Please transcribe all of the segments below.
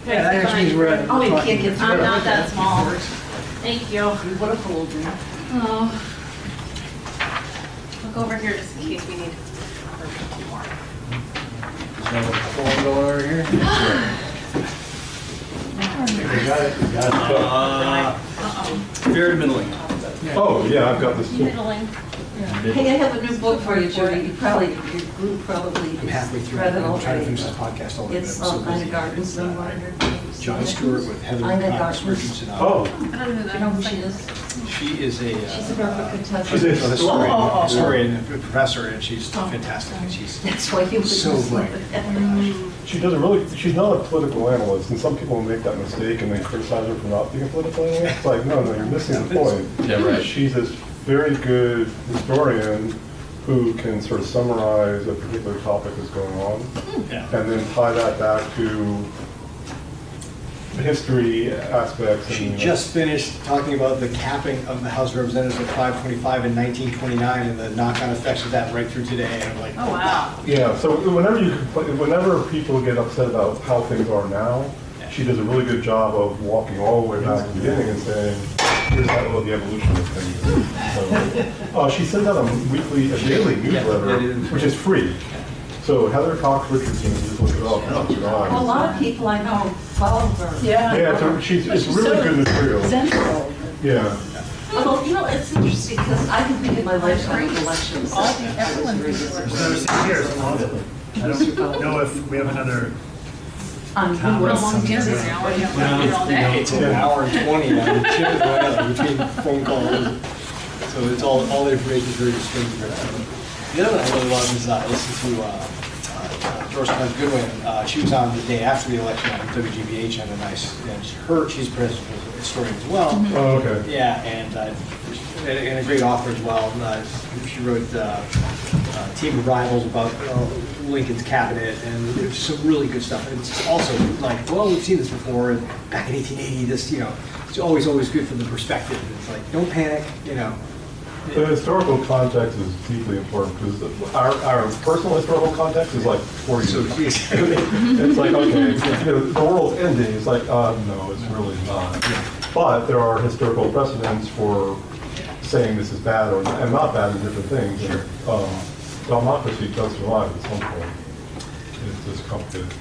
Yeah, that actually means we're at. Oh, you can't get through. I'm not that small. Thank you. What a fool, dude. Oh. Look over here just in case we need two more. Phone going over here? You got it. You got it. Very middling. Oh, yeah, I've got this too. Middling. Hey, I have a new book for you, Judy. You probably, your group probably I'm halfway through. read it I'm trying to finish already. this podcast all the way. It's I'm so on busy. Gardens somewhere. John Stewart with Heather Ina Cox Gardens. Richardson. Oh, I don't know who You that know who is. she is? She is a She's a Norfolk contestant. she's a historian, historian. historian and a professor, and she's fantastic. And she's That's why you would so listen. bright. She does a really, she's not a political analyst, and some people make that mistake and then criticize her for not being a political analyst. It's like, no, you're missing the point. Yeah, right. She's this very good historian who can sort of summarize a particular topic that's going on, Yeah. and then tie that back to the history aspects. She and, just finished talking about the capping of the House of Representatives at 525 in 1929 and the knock-on effects of that right through today. And I'm like, Oh, wow. Yeah, so whenever people get upset about how things are now, she does a really good job of walking all the way back to the beginning and saying, here's how the evolution of things is. So, she sends out a daily newsletter, which is free. So Heather Cox Richardson, just look it up. A lot of people I know follow her. Yeah. Yeah, it's really good material. Central. Yeah. Although, you know, it's interesting because I can think of my lifetime of elections. All the, everyone thinks There's we're another 6 years. I don't know if we have another. On who How was. long is it now? Are you up here all day? it's an hour and 20 now. The chip is going up between phone calls. So it's all the information is very distinct. The other one I really love is listen to Doris Kearns Goodwin. She was on the day after the election on WGBH and she's a president historian as well. Oh, okay. Yeah, and a great author as well. She wrote Team of Rivals about Lincoln's cabinet, and it's some really good stuff. And it's also like, well, we've seen this before. And back in 1880, this, it's always good from the perspective. It's like, don't panic, The historical context is deeply important because our personal historical context is like 40 years. It's like, okay, the world's ending. It's like, no, it's really not. But there are historical precedents for saying this is bad and not bad in different things. Sure. Democracy does survive at some point. It's just complicated.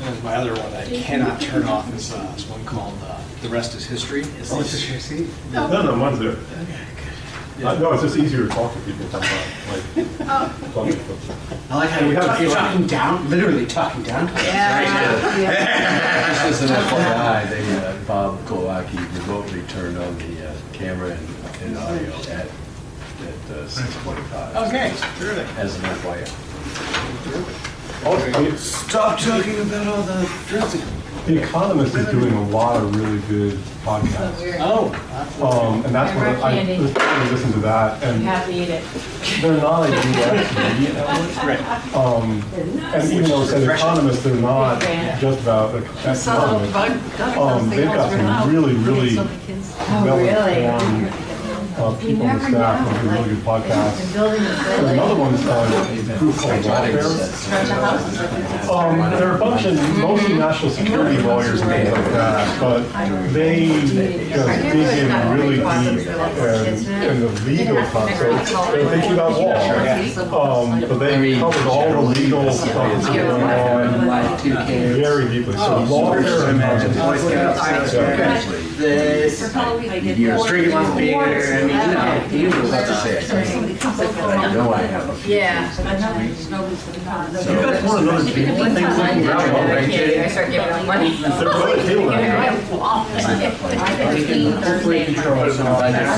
And my other one I cannot turn off is one called The Rest is History. Oh, it's history. No, mine's there. No, it's just easier to talk to people sometimes. I like how you're talking down, literally talking down to us. Just as an FYI, Bob Kowalski remotely turned on the camera and audio at 6:45. Okay, terrific. As an FYI. Stop talking about all the drugs. The Economist is doing a lot of really good podcasts. Oh, And that's what I listen to that. And Have to eat it. they're not a US media outlet. right. And even though it's an Economist, they're not just about economics. They've got some really, really well-informed people on the staff who do really good podcasts. There's another one's a group called Welfare. There are a bunch of mostly national security lawyers and things like that, but they just dig in really deep in the legal concepts. They're thinking about law, but they covered all the legal stuff that's going on very deeply. So lawfare and Straight ones being there. You were about to say it. I know I have a few. Yeah. You guys want another thing? I start giving them money. Hopefully control it.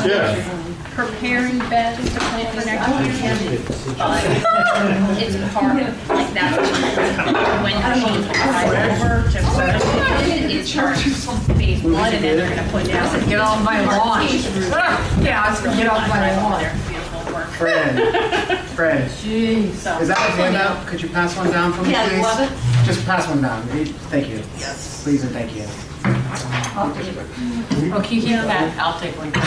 Yeah. Preparing beds to plant for next year. It's hard, like that's when she drives over to put it's hard. Phase 1 and then they're gonna put down. Get off my lawn. Yeah, it's gonna Get off my lawn. Beautiful work. Fred, Jeez. So, is that a handout? Could you pass one down for me, Yeah, please? you love it? Just pass one down. Thank you. Yes. Please and thank you. I'll take it. Oh, keep that. I'll take one. God,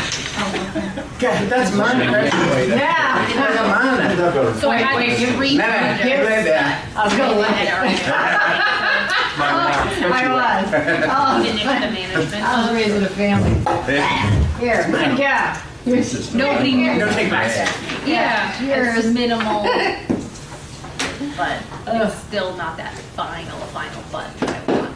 that's mine. Yeah. That's mine. So I had 3 No, I can't believe that. I was gonna let it. I was. Finish the management. I was raising a family. Here, yeah. Nobody knew. Don't take my Yeah, Cheers. it's minimal, but it's still not that final button I want.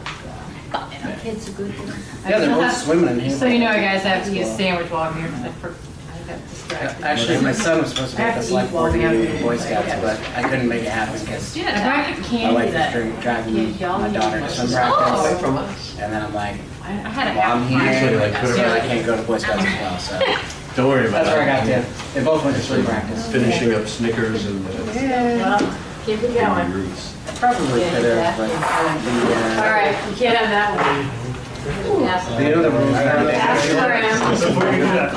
Button up. It's a good one. Yeah, they're both swimming in here. So you know, guys, I have to use sandwich while I'm here, because I got distracted. Actually, my son was supposed to be at the select board meeting with the Boy Scouts, but I couldn't make it happen because I brought you my candy wife that, was driving my daughter to swim Oh. practice. From us. And then I'm like, I had a well, I'm half here, Like, put it so on. I can't go to Boy Scouts as well, so. Don't worry about That's it. where I got to. They both went to swim practice. Finishing up Snickers and well, keep it going. roots. Probably Yeah, could have, but All right, you can't have that one. Yes. the, you know the rules. Ask for him. Before you do that,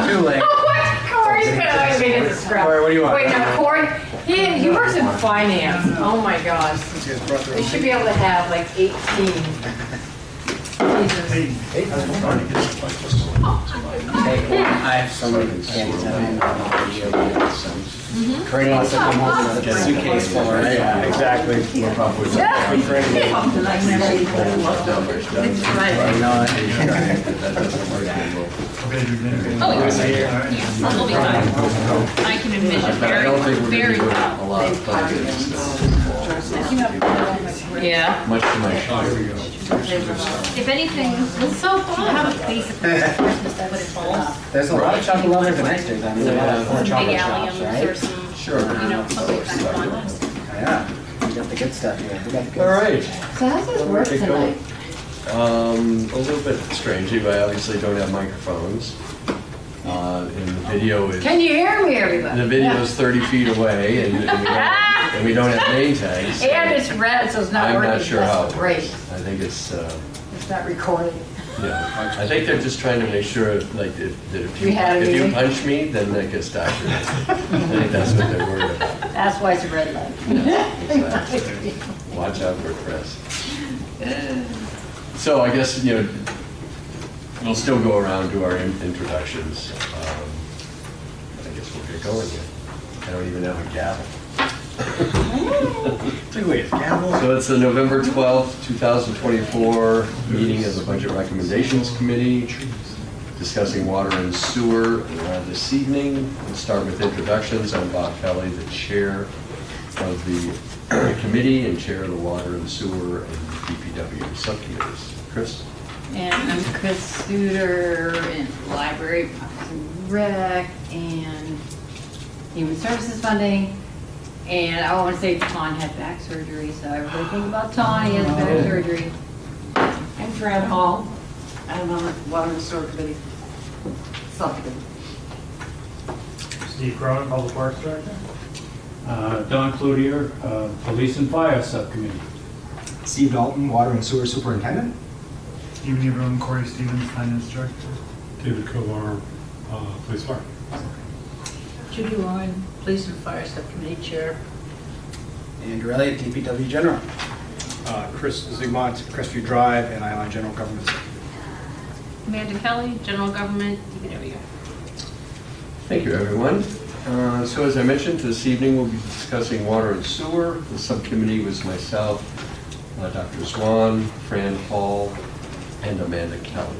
Too late. Oh, what? Corey's gonna make it a scrap. Corey, what do you want? Wait, no, Corey, he works in finance. Oh my gosh. We should be able to have like 18 pieces. hey, I was trying to get some like just I have so many candies at home on the video. Corinne wants to come home with a suitcase full, right? Yeah, exactly. Leftovers. That doesn't work anymore. Okay, do dinner. Oh, yeah. All right. Yeah, we'll be fine. I can envision But I don't think very, we're very gonna well. do a lot of budget stuff. Yeah. Much to my chagrin. If anything, It's so have fun. a basic Christmas that would involve There's a lot of chocolate lovers in Exeter. I mean, a lot of some chocolate big shops, alliums or right? some, Sure. you know, something kind of fun. Yeah, we got the good stuff here. We got the good All right. So how's this work Get going. tonight? A little bit strange. We obviously don't have microphones. And the video is Can you hear me, everybody? the video is 30 feet away, and we don't have name tags. so And it's red, so it's not I'm working. not sure how That's it great. works. I think it's. It's not recording. Yeah, I think they're just trying to make sure, like, that We had a if you meeting. punch me, then that gets documented. I think that's what they're worried about. That's why it's a red light. Yeah, exactly. Watch out for Chris. So I guess, we'll still go around to our introductions. I guess we'll get going here. I don't even have a gavel. So it's the November 12th, 2024 meeting of the Budget Recommendations Committee, discussing water and sewer this evening. We'll start with introductions. I'm Bob Kelly, the chair of the committee and chair of the water and sewer and DPW subcommittees. Chris? And I'm Chris Studer in Library, Parks and Rec, and Human Services Funding. And I want to say Ton had back surgery, so everybody think about Ton, he has back surgery. I'm Fran Hall. I'm on the Water and Sewer Committee. Subcommittee. Steve Cronin, Public Works Director. Don Cloutier, Police and Fire Subcommittee. Steve Dalton, Water and Sewer Superintendent. Evening, everyone. Corey Stevens, Finance Director. David Kovar, Police Fire. Judy Warren, Police and Fire Subcommittee Chair. Andrew Elliott, DPW General. Chris Zigmont, Crestview Drive, and I'm on General Government. Amanda Kelly, General Government, DPW. Thank you, everyone. So as I mentioned, this evening we'll be discussing water and sewer. The subcommittee was myself, Dr. Swan, Fran Hall, and Amanda Kelly.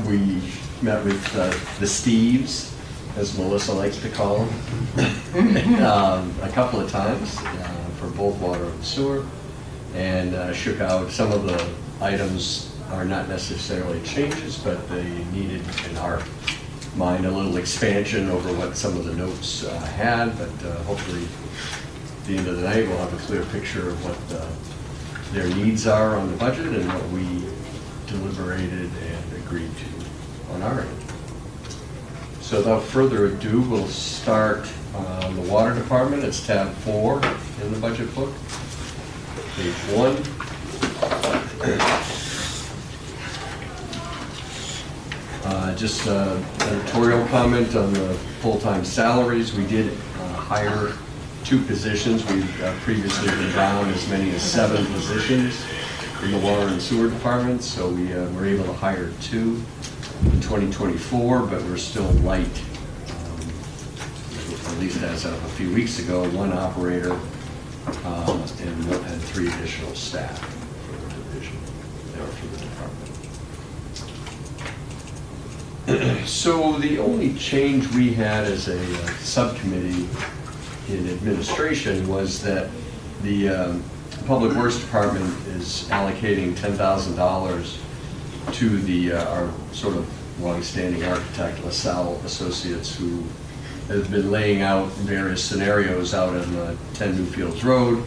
We met with the Steves, as Melissa likes to call them, a couple of times for both water and sewer, and shook out some of the items are not necessarily changes, but they needed, in our mind, a little expansion over what some of the notes had, but hopefully at the end of the night we'll have a clear picture of what their needs are on the budget and what we deliberated and agreed to on our end. So without further ado, we'll start on the water department. It's tab 4 in the budget book, page 1. Just an editorial comment on the full-time salaries. We did hire 2 positions. We've previously been down as many as 7 positions in the water and sewer department, so we were able to hire 2 in 2024, but we're still light, at least as of a few weeks ago. 1 operator and 3 additional staff for the division, or for the department. So the only change we had as a subcommittee in administration was that the Public Works Department is allocating $10,000 to the our sort of long-standing architect, LaSalle Associates, who has been laying out various scenarios out on 10 Newfields Road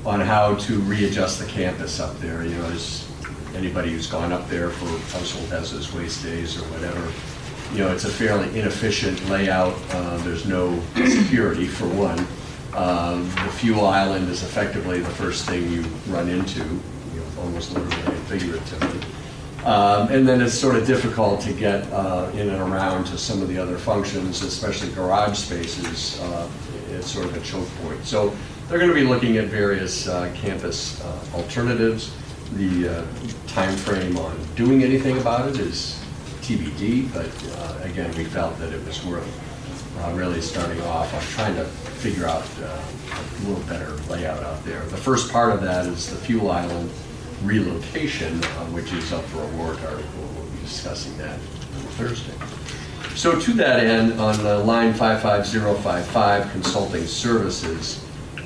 on how to readjust the campus up there. You know, as anybody who's gone up there for household hazardous waste days or whatever, you know, it's a fairly inefficient layout. There's no security, for one. The fuel island is effectively the first thing you run into, you know, almost literally and figuratively. And then it's sort of difficult to get in and around to some of the other functions, especially garage spaces. It's sort of a choke point. So they're going to be looking at various campus alternatives. The time frame on doing anything about it is TBD, but again, we felt that it was worth really starting off on trying to figure out a little better layout out there. The first part of that is the fuel island relocation, which is up for a warrant article. We'll be discussing that on Thursday. So to that end, on line 55055, consulting services,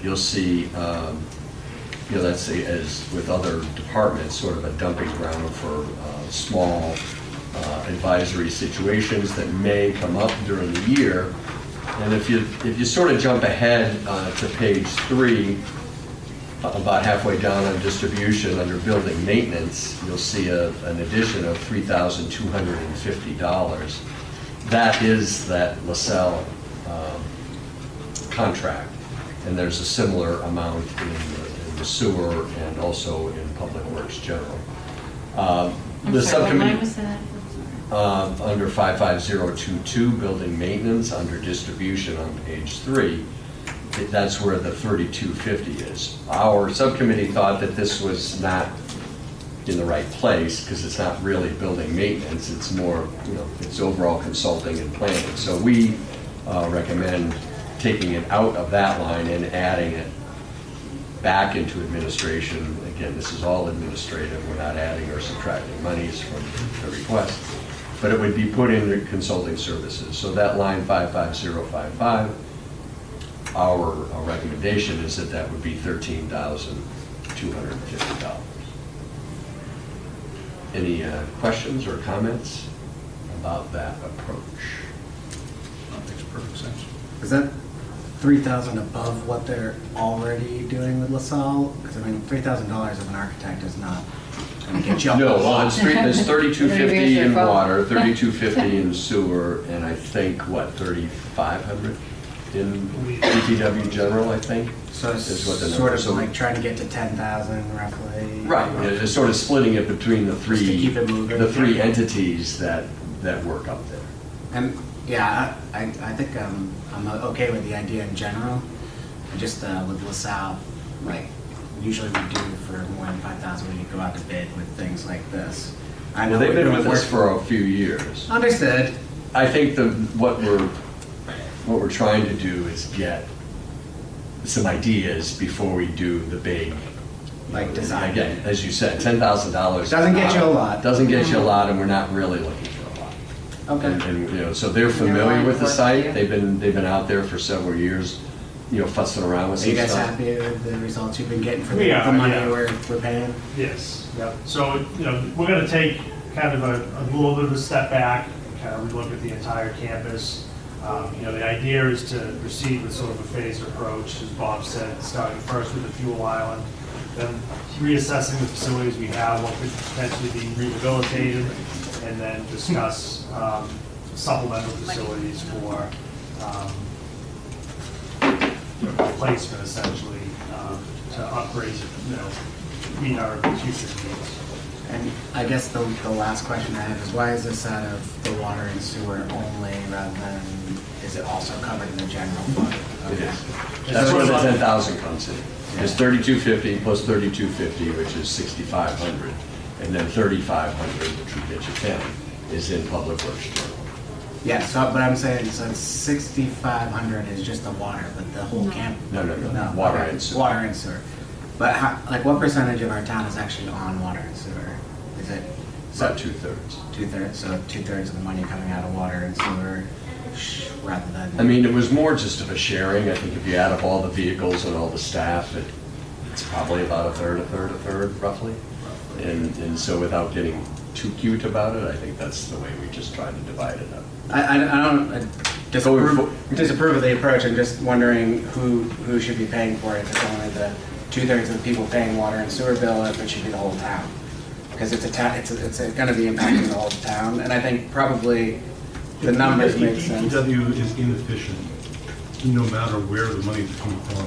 you'll see, you know, that's as with other departments, sort of a dumping ground for small advisory situations that may come up during the year. And if you sort of jump ahead to page 3, about halfway down on distribution under building maintenance, you'll see an addition of $3,250. That is that LaSalle contract, and there's a similar amount in the sewer and also in Public Works General. I'm sorry, what line was that? Under 55022, building maintenance, under distribution on page 3. That's where the 3250 is. Our subcommittee thought that this was not in the right place because it's not really building maintenance. It's more, you know, it's overall consulting and planning. So we recommend taking it out of that line and adding it back into administration. Again, this is all administrative. We're not adding or subtracting monies from the request, but it would be put into consulting services. So that line 55055. Our recommendation is that that would be $13,250. Any questions or comments about that approach? That makes perfect sense. Is that 3,000 above what they're already doing with LaSalle? Because I mean, $3,000 of an architect is not going to get you up. No, well, it's 3,250 in water, 3,250 in sewer, and I think, what, 3,500 in DPW general, I think? So it's is what the sort number. of like trying to get to 10,000 roughly. Right, yeah, just sort of splitting it between the Just to keep it moving. the three entities that work up there. And yeah, I think I'm okay with the idea in general. I just with LaSalle, like usually we do for more than 5,000 when you go out to bid with things like this. I know Well, they've been with us work- for a few years. Understood. I think what we're trying to do is get some ideas before we do the big, Like design. Again, as you said, $10,000 Doesn't get you a lot. Doesn't get you a lot, and we're not really looking for a lot. Okay. And you know, so they're familiar with the site. They've been out there for several years, you know, fussing around with Are some you guys stuff. happy with the results you've been getting for We the are, money yeah. we're paying? Yes, yep. So, you know, we're gonna take kind of a little bit of a step back, and kind of relook at the entire campus. You know, the idea is to proceed with sort of a phased approach, as Bob said, starting first with the fuel island, then reassessing the facilities we have, what could potentially be rehabilitated, and then discuss supplemental facilities for replacement, essentially, to upgrade, you know, meet our future needs. And I guess the last question I have is why is this out of the water and sewer only rather than, is it also covered in the general fund? It Okay. is. That's where the 10,000 comes in. It's 3,250 plus 3,250, which is 6,500, and then 3,500, which would get you 10, is in Public Works General. Yeah, so, but I'm saying, so it's 6,500 is just the water, but the whole camp? No, water okay. and sewer. Water and sewer. But how, like, what percentage of our town is actually on water and sewer? Is it? About 2/3. 2/3, so 2/3 of the money coming out of water and sewer, rather than? I mean, it was more just of a sharing. I think if you add up all the vehicles and all the staff, it's probably about a third, roughly. And so without getting too cute about it, I think that's the way we just tried to divide it up. I don't disapprove of the approach. I'm just wondering who should be paying for it, if it's only the 2/3 of the people paying water and sewer bill, or if it should be the whole town. Because it's going to be impacting the whole town, and I think probably the numbers make sense. DPW is inefficient, no matter where the money is coming from,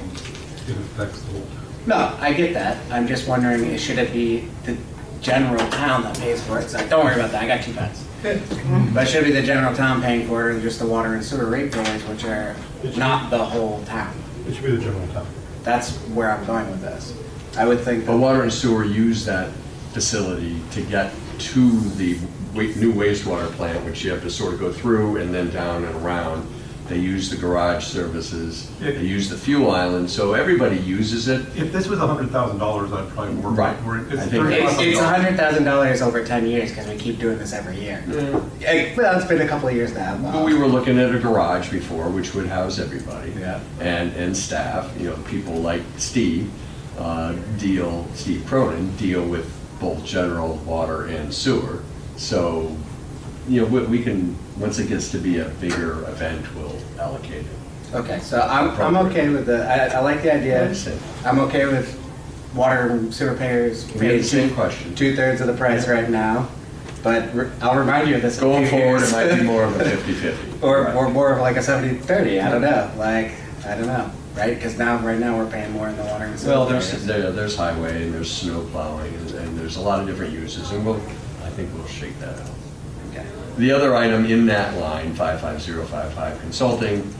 it affects the whole town. No, I get that. I'm just wondering, should it be the general town that pays for it? It's like, don't worry about that, I got 2 pence. But should it be the general town paying for it, or just the water and sewer rate billers, which are not the whole town? It should be the general town. That's where I'm going with this. I would think that But water and sewer use that facility to get to the new wastewater plant, which you have to sort of go through and then down and around. They use the garage services, they use the fuel island, so everybody uses it. If this was $100,000, I'd probably work. Right. It's I think it's $100,000 over 10 years, because we keep doing this every year. Well, it's been a couple of years now. But we were looking at a garage before, which would house everybody. Yeah. And staff, people like Steve Cronin, deal with both general water and sewer. So, we can, once it gets to be a bigger event, we'll allocate it. Okay, so I'm okay with I like the idea. I'm okay with water and sewer payers We had paying the same question. 2/3 of the price right now, but I'll remind you of this. Going forward, it might be more of a 50-50. Or more of like a 70-30, I don't know, I don't know, right? Because right now we're paying more in the water and sewer. Well, there's highway and there's snow plowing and there's a lot of different uses, and I think we'll shake that out. Okay. The other item in that line, 55055 Consulting,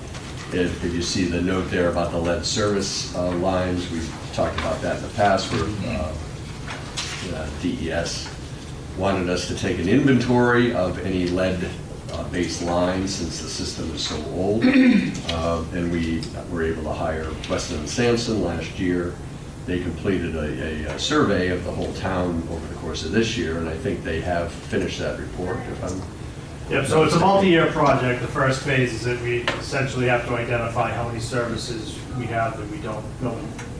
if you see the note there about the lead service lines, we've talked about that in the past, where DES wanted us to take an inventory of any lead-based lines, since the system is so old. And we were able to hire Weston & Sampson last year. They completed a survey of the whole town over the course of this year, and I think they have finished that report, if I'm... Yep, so it's a multi-year project. The first phase is that we essentially have to identify how many services we have that we don't build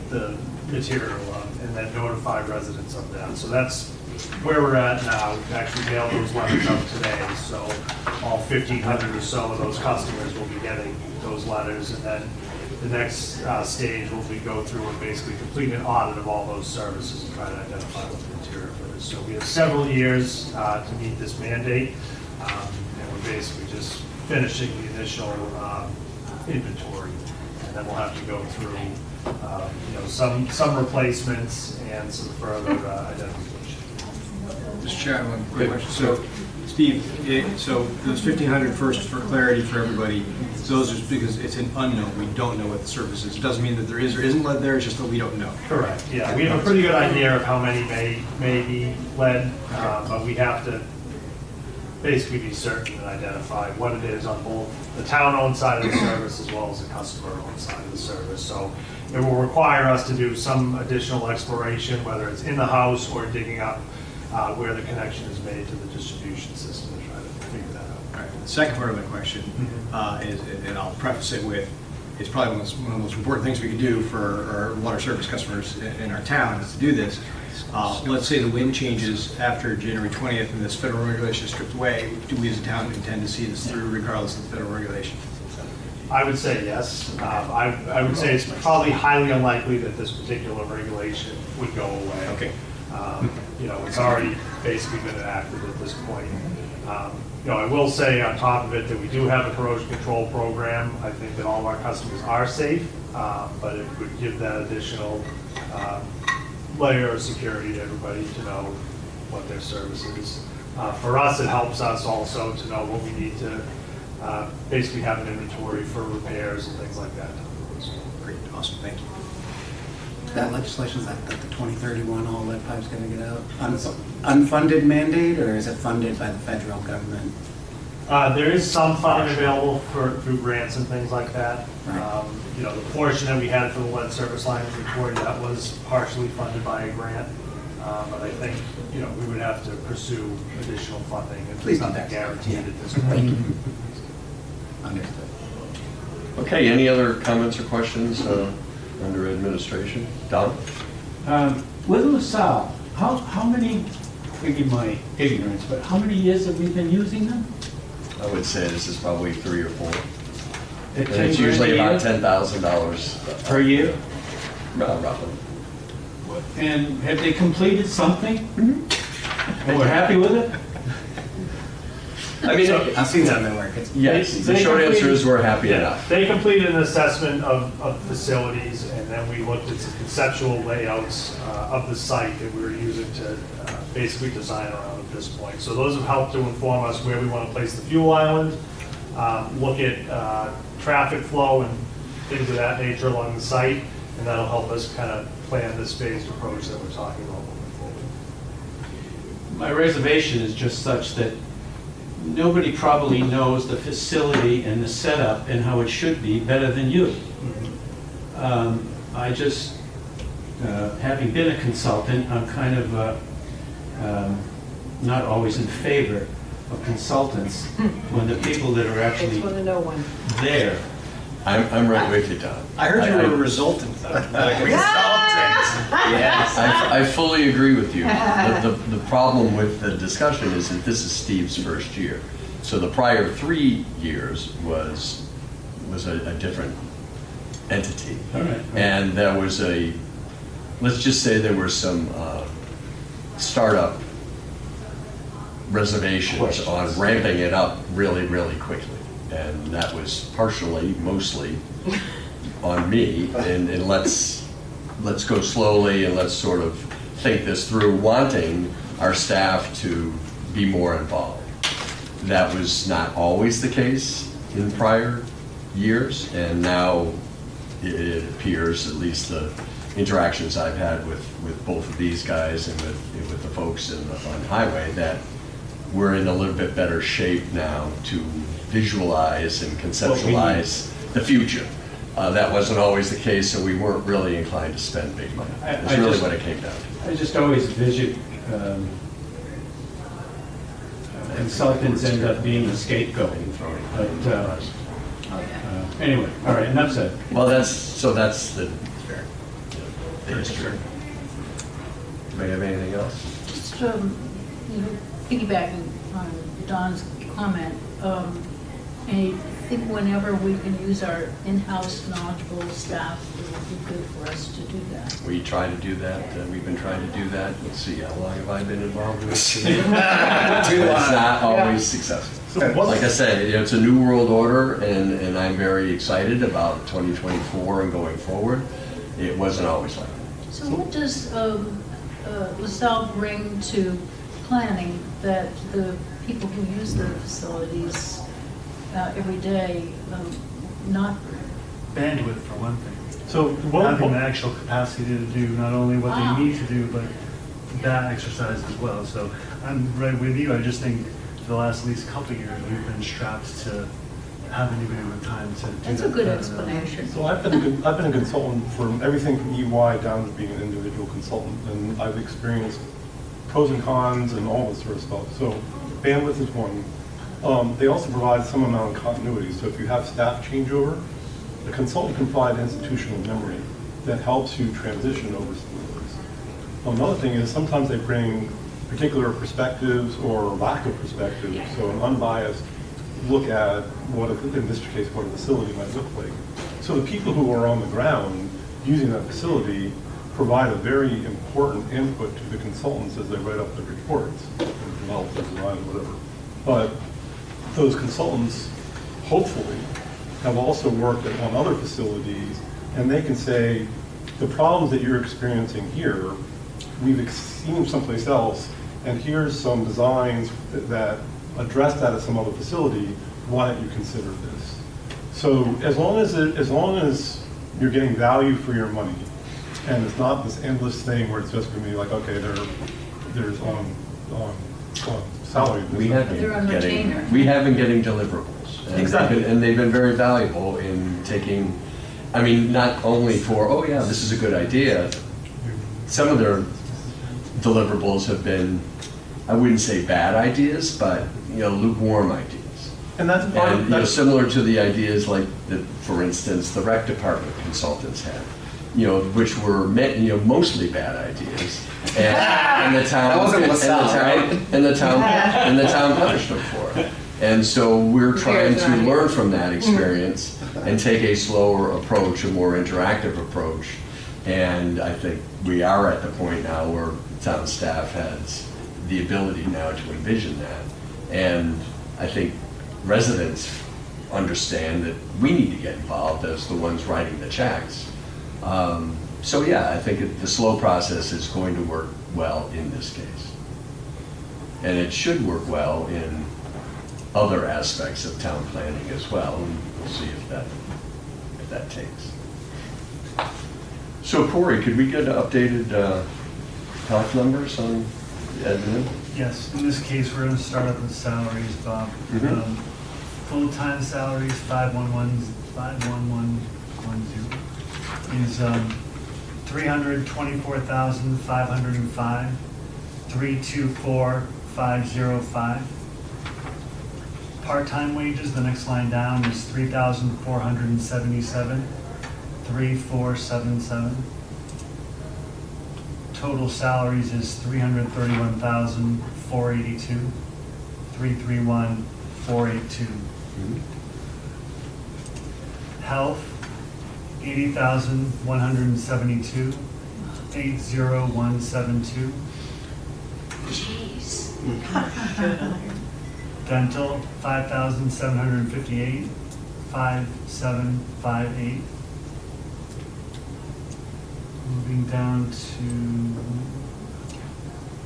the material of, and then notify residents of that. So that's where we're at now. We've actually mailed those letters out today, so all 1,500 or so of those customers will be getting those letters, and then the next stage will be go through and basically complete an audit of all those services and try to identify what the material is. So we have several years to meet this mandate, and we're basically just finishing the initial inventory, and then we'll have to go through some replacements and some further identification. Mr. Chair, I have one quick question. So, Steve, so those 1,500 first, for clarity for everybody, those are because it's an unknown. We don't know what the surface is. It doesn't mean that there is or isn't lead there, it's just that we don't know. Correct, yeah. We have a pretty good idea of how many may be lead, but we have to basically be certain and identify what it is on both the town-owned side of the service as well as the customer-owned side of the service. So it will require us to do some additional exploration, whether it's in the house or digging up where the connection is made to the distribution system to try to figure that out. All right. The second part of my question is, and I'll preface it with, it's probably one of the most important things we could do for our water service customers in our town is to do this. Let's say the wind changes after January 20th and this federal regulation is stripped away. Do we as a town intend to see this through regardless of the federal regulation? I would say yes. I would say it's probably highly unlikely that this particular regulation would go away. Okay. It's already basically been enacted at this point. I will say on top of it that we do have a corrosion control program. I think that all of our customers are safe, but it would give that additional layer of security to everybody to know what their service is. For us, it helps us also to know what we need to basically have an inventory for repairs and things like that. Great, awesome, thank you. That legislation, is that the 2031 all lead pipes going to get out? Unfunded mandate, or is it funded by the federal government? There is some funding available through grants and things like that. You know, the portion that we had for the lead service line report, that was partially funded by a grant. But I think, you know, we would have to pursue additional funding. Please It's do not that. guaranteed Yeah. at this point. Understood. Okay, any other comments or questions under administration? Don? With LaSalle, how many, forgive my ignorance, but how many years have we been using them? I would say this is probably 3 or 4. At And it's 10 usually grand a about year? $10,000 Per year? Roughly. And have they completed something? Mm-hmm. And we're happy with it? I mean, I've seen some of their work. It's yes, the They short answer completed- is we're happy Yeah, enough. they completed an assessment of facilities, and then we looked at some conceptual layouts of the site that we were using to basically design around at this point. So those have helped to inform us where we want to place the fuel island, look at traffic flow and things of that nature along the site, and that'll help us kind of plan this phased approach that we're talking about moving forward. My reservation is just such that nobody probably knows the facility and the setup and how it should be better than you. I just, having been a consultant, I'm kind of not always in favor of consultants when the people that are It's actually one to know one. there. I'm right with you, Don. I heard you were a resultant, though. Yes. I fully agree with you. The problem with the discussion is that this is Steve's first year. So the prior 3 years was a different entity. All right. And there was let's just say there were some startup reservations on ramping it up really, really quickly. And that was mostly on me, and let's go slowly and let's sort of think this through, wanting our staff to be more involved. That was not always the case in prior years, and now it appears, at least the interactions I've had with both of these guys and with the folks on highway, that we're in a little bit better shape now to visualize and conceptualize the future. That wasn't always the case, so we weren't really inclined to spend big money. That's really what it came down to. I just always envision consultants end up being the scapegoat. But anyway, all right, enough said. Well, that's the history. Anybody have anything else? Just, piggybacking on Don's comment, I think whenever we can use our in-house knowledgeable staff, it would be good for us to do that. We try to do that. We've been trying to do that. Let's see, how long have I been involved in this? It's not always successful. Like I said, it's a new world order, and I'm very excited about 2024 and going forward. It wasn't always like that. So what does LaSalle bring to planning that the people who use the facilities every day not bring? Bandwidth, for one thing. So, Having the actual capacity to do not only what they need to do, but that exercise as well. So I'm right with you. I just think for the last at least couple of years, we've been strapped to having to do with time to do That's that a good better. explanation. So I've been a consultant from everything from EY down to being an individual consultant, and I've experienced pros and cons and all this sort of stuff. So bandwidth is one. They also provide some amount of continuity. So if you have staff changeover, the consultant can provide institutional memory that helps you transition over some of those. Another thing is sometimes they bring particular perspectives or lack of perspectives, so an unbiased look at what, in this case, what a facility might look like. So the people who are on the ground using that facility provide a very important input to the consultants as they write up the reports, and develop the design, whatever. But those consultants, hopefully, have also worked on other facilities, and they can say, the problems that you're experiencing here, we've seen someplace else, and here's some designs that address that at some other facility. Why don't you consider this? So as long as you're getting value for your money, and it's not this endless thing where it's just going to be like, okay, there's on Salary. We have They're on been retainer. getting, we have been getting deliverables. And Exactly. And they've been very valuable in taking, I mean, not only for, oh yeah, this is a good idea. Some of their deliverables have been, I wouldn't say bad ideas, but, lukewarm ideas. And that's part And, of, that's, similar to the ideas like, for instance, the rec department consultants had, which were mostly bad ideas. And the town, That wasn't LaSalle, right? and the town punished them for it. And so we're trying to learn from that experience and take a slower approach, a more interactive approach. And I think we are at the point now where town staff has the ability now to envision that. And I think residents understand that we need to get involved as the ones writing the checks. So yeah, I think the slow process is going to work well in this case. And it should work well in other aspects of town planning as well, and we'll see if that takes. So Corey, could we get updated health numbers on admin? Yes, in this case, we're going to start up with salaries, Bob. Mhm. Full-time salaries, 51110 is 324,505, 324,505. Part-time wages, the next line down, is 3,477, 3,477. Total salaries is 331,482, 331,482. Health, 80,172, 80172. Jeez. Dental, 5,758, 5,758. Moving down to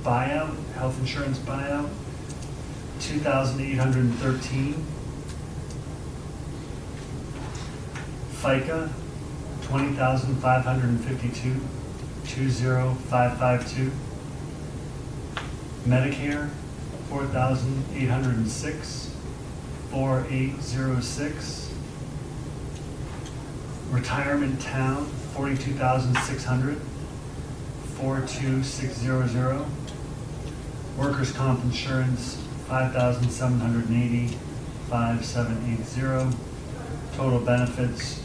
buyout, health insurance buyout, 2,813. FICA, 20,552, 20552. Medicare, 4,806, 4806. Retirement town, 42,600, 42600. Workers' comp insurance, 5,780, 5780. Total benefits,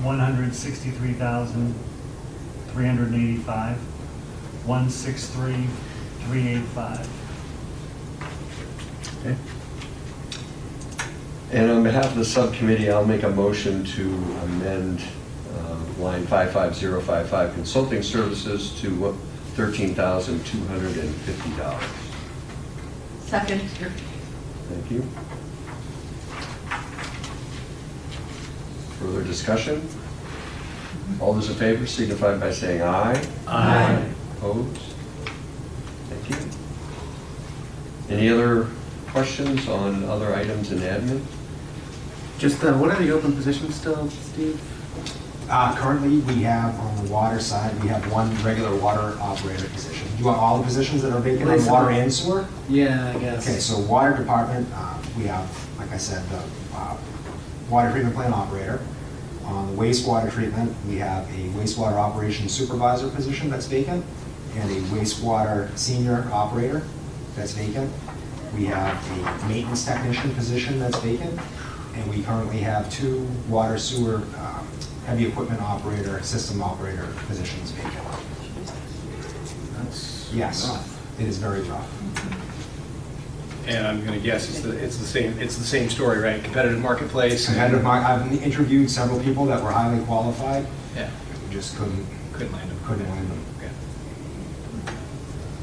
163,385, 163,385. Okay. And on behalf of the subcommittee, I'll make a motion to amend line 55055 consulting services to $13,250. Second. Thank you. Further discussion? All those in favor signify by saying aye. Aye. Opposed? Thank you. Any other questions on other items in admin? Just, what are the open positions still, Steve? Currently, we have on the water side, we have one regular water operator position. Do you want all the positions that are vacant on water and sewer? Yeah, I guess. Okay, so water department, we have, like I said, the water treatment plant operator. On the wastewater treatment, we have a wastewater operations supervisor position that's vacant and a wastewater senior operator that's vacant. We have a maintenance technician position that's vacant, and we currently have two water sewer heavy equipment operator, system operator positions vacant. That's Yes, rough. it is very rough. And I'm going to guess it's the same story, right? Competitive marketplace. Competitive I've interviewed several people that were highly qualified. Yeah. We just couldn't Couldn't land them. them. Yeah.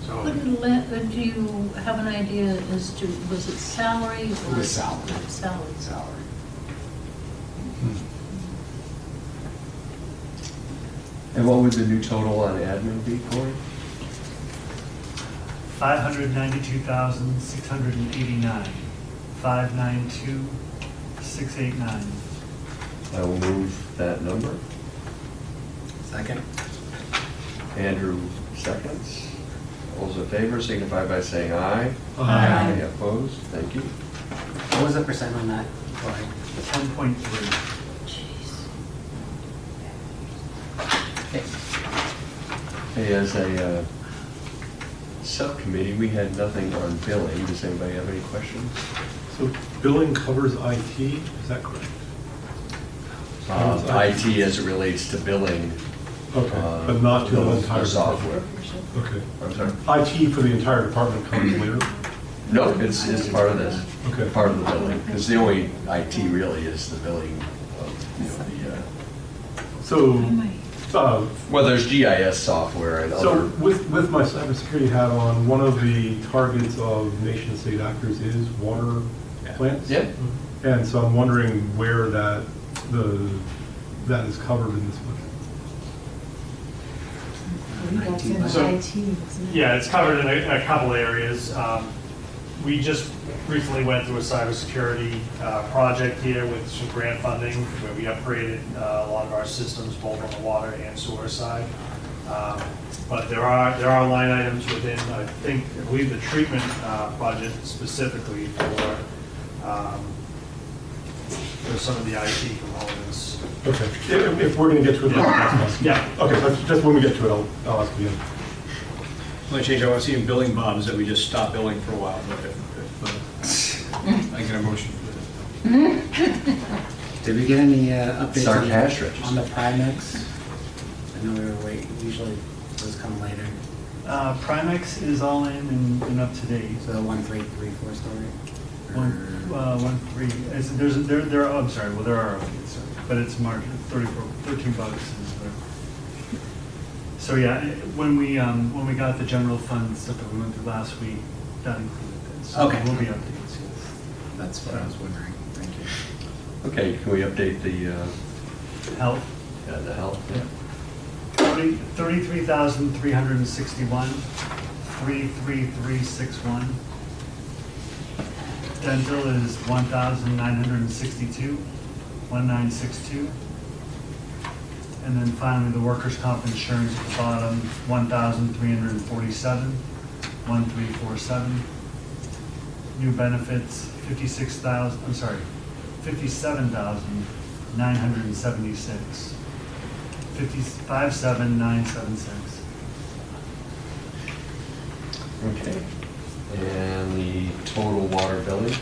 So, Do you have an idea as to, was it salary? It was salary. Salary. Salary. And what would the new total on admin be, Corey? 592,689, 592,689. I will move that number. Second. Andrew seconds. All those in favor signify by saying aye. Aye. Any opposed? Thank you. What was the percent on that? Corey? 10.3. Hey, as a subcommittee, we had nothing on billing. Does anybody have any questions? So billing covers IT, is that correct? IT as it relates to billing. Okay, but not to the entire software. Okay. I'm sorry? IT for the entire department comes later? No, it's part of this. Okay. Part of the billing, because the only IT really is the billing of, well, there's GIS software and So other. with my cybersecurity hat on, one of the targets of nation state actors is water plants? Yeah. And so I'm wondering where that is covered in this budget. So, yeah, it's covered in a couple areas. We just recently went through a cybersecurity project here with some grant funding where we upgraded a lot of our systems, both on the water and sewer side. But there are line items within, I believe the treatment budget specifically for some of the IT components. Okay, if we're going to get to it, Yeah. Okay, just when we get to it, I'll ask again. The only change I want to see in billing, Bob, is that we just stop billing for a while, but if I get a motion for Did we get any updates It's our cash register. on the Primex? I know we were waiting, usually those come later. Primex is all in and up to date. So 1334 story? One three. There are. I'm sorry. Well, there are updates, but it's margin $13 is there. So yeah, when we got the general fund stuff that we went through last week, that included this. So Okay. There will be updates. Yes. That's what I was wondering. Thank you. Okay, can we update the Health. the health? Yeah. 33,361, 33361. Dental is 1,962, 1962. And then finally, the workers' comp insurance at the bottom, 1,347, 1347. New benefits, 57,976, 57976. Okay. And the total water billing?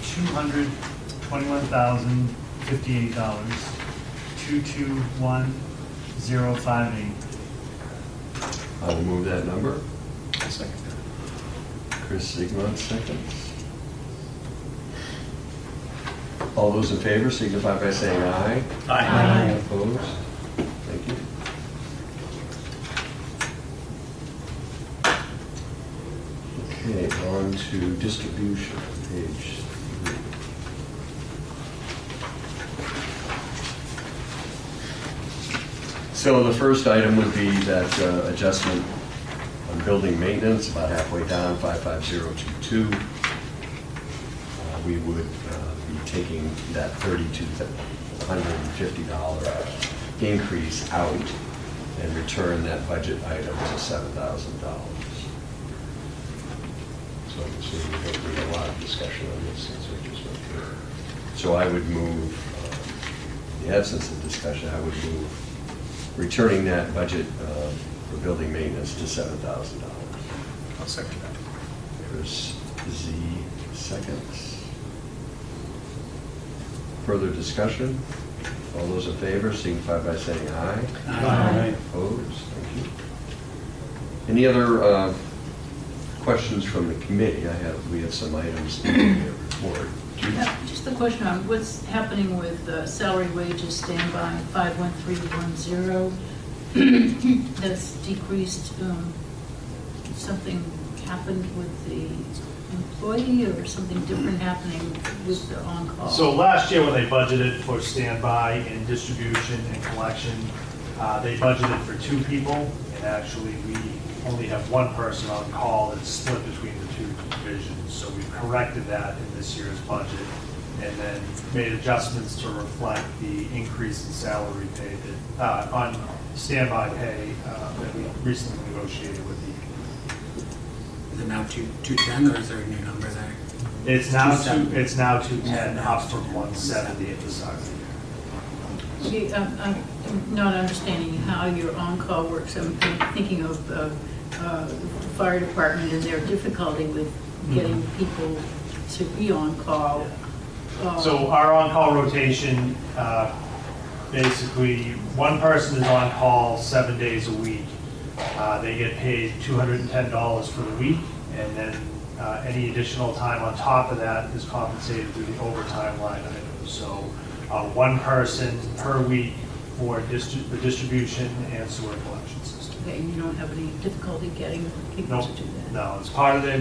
$221,058, 221058. I will move that number. I'll second that. Chris Sigmund seconds. All those in favor signify by saying aye. Aye. Opposed? Thank you. Okay, on to distribution, page 3. So the first item would be that adjustment on building maintenance, about halfway down, 55022. We would be taking that $3,250 increase out and return that budget item to $7,000. So I'm assuming there'll be a lot of discussion on this since we just went through it. So I would move, in the absence of discussion, I would move returning that budget for building maintenance to $7,000. I'll second that. Chris Z seconds. Further discussion? All those in favor signify by saying aye. Aye. Opposed? Thank you. Any other questions from the committee? We have some items in the report. Just a question on what's happening with salary wages standby 51310. That's decreased. Something happened with the employee or something different happening with the on-call? So last year when they budgeted for standby and distribution and collection, they budgeted for 2 people, and actually we only have 1 person on call that's split between the 2 divisions. So we corrected that in this year's budget and then made adjustments to reflect the increase in salary paid on standby pay that we recently negotiated with the. Is it now 210 or is there a new number there? It's now 270. it's now 210, up from 170 at the start of the year. See, I'm not understanding how your on-call works. I'm thinking of the fire department and their difficulty with getting people to be on call. So our on-call rotation, basically, one person is on call 7 days a week. They get paid $210 for the week, and then any additional time on top of that is compensated through the overtime line item. So one person per week for the distribution and sewer collection system. Okay, you don't have any difficulty getting people Nope. to do that? No, it's part of their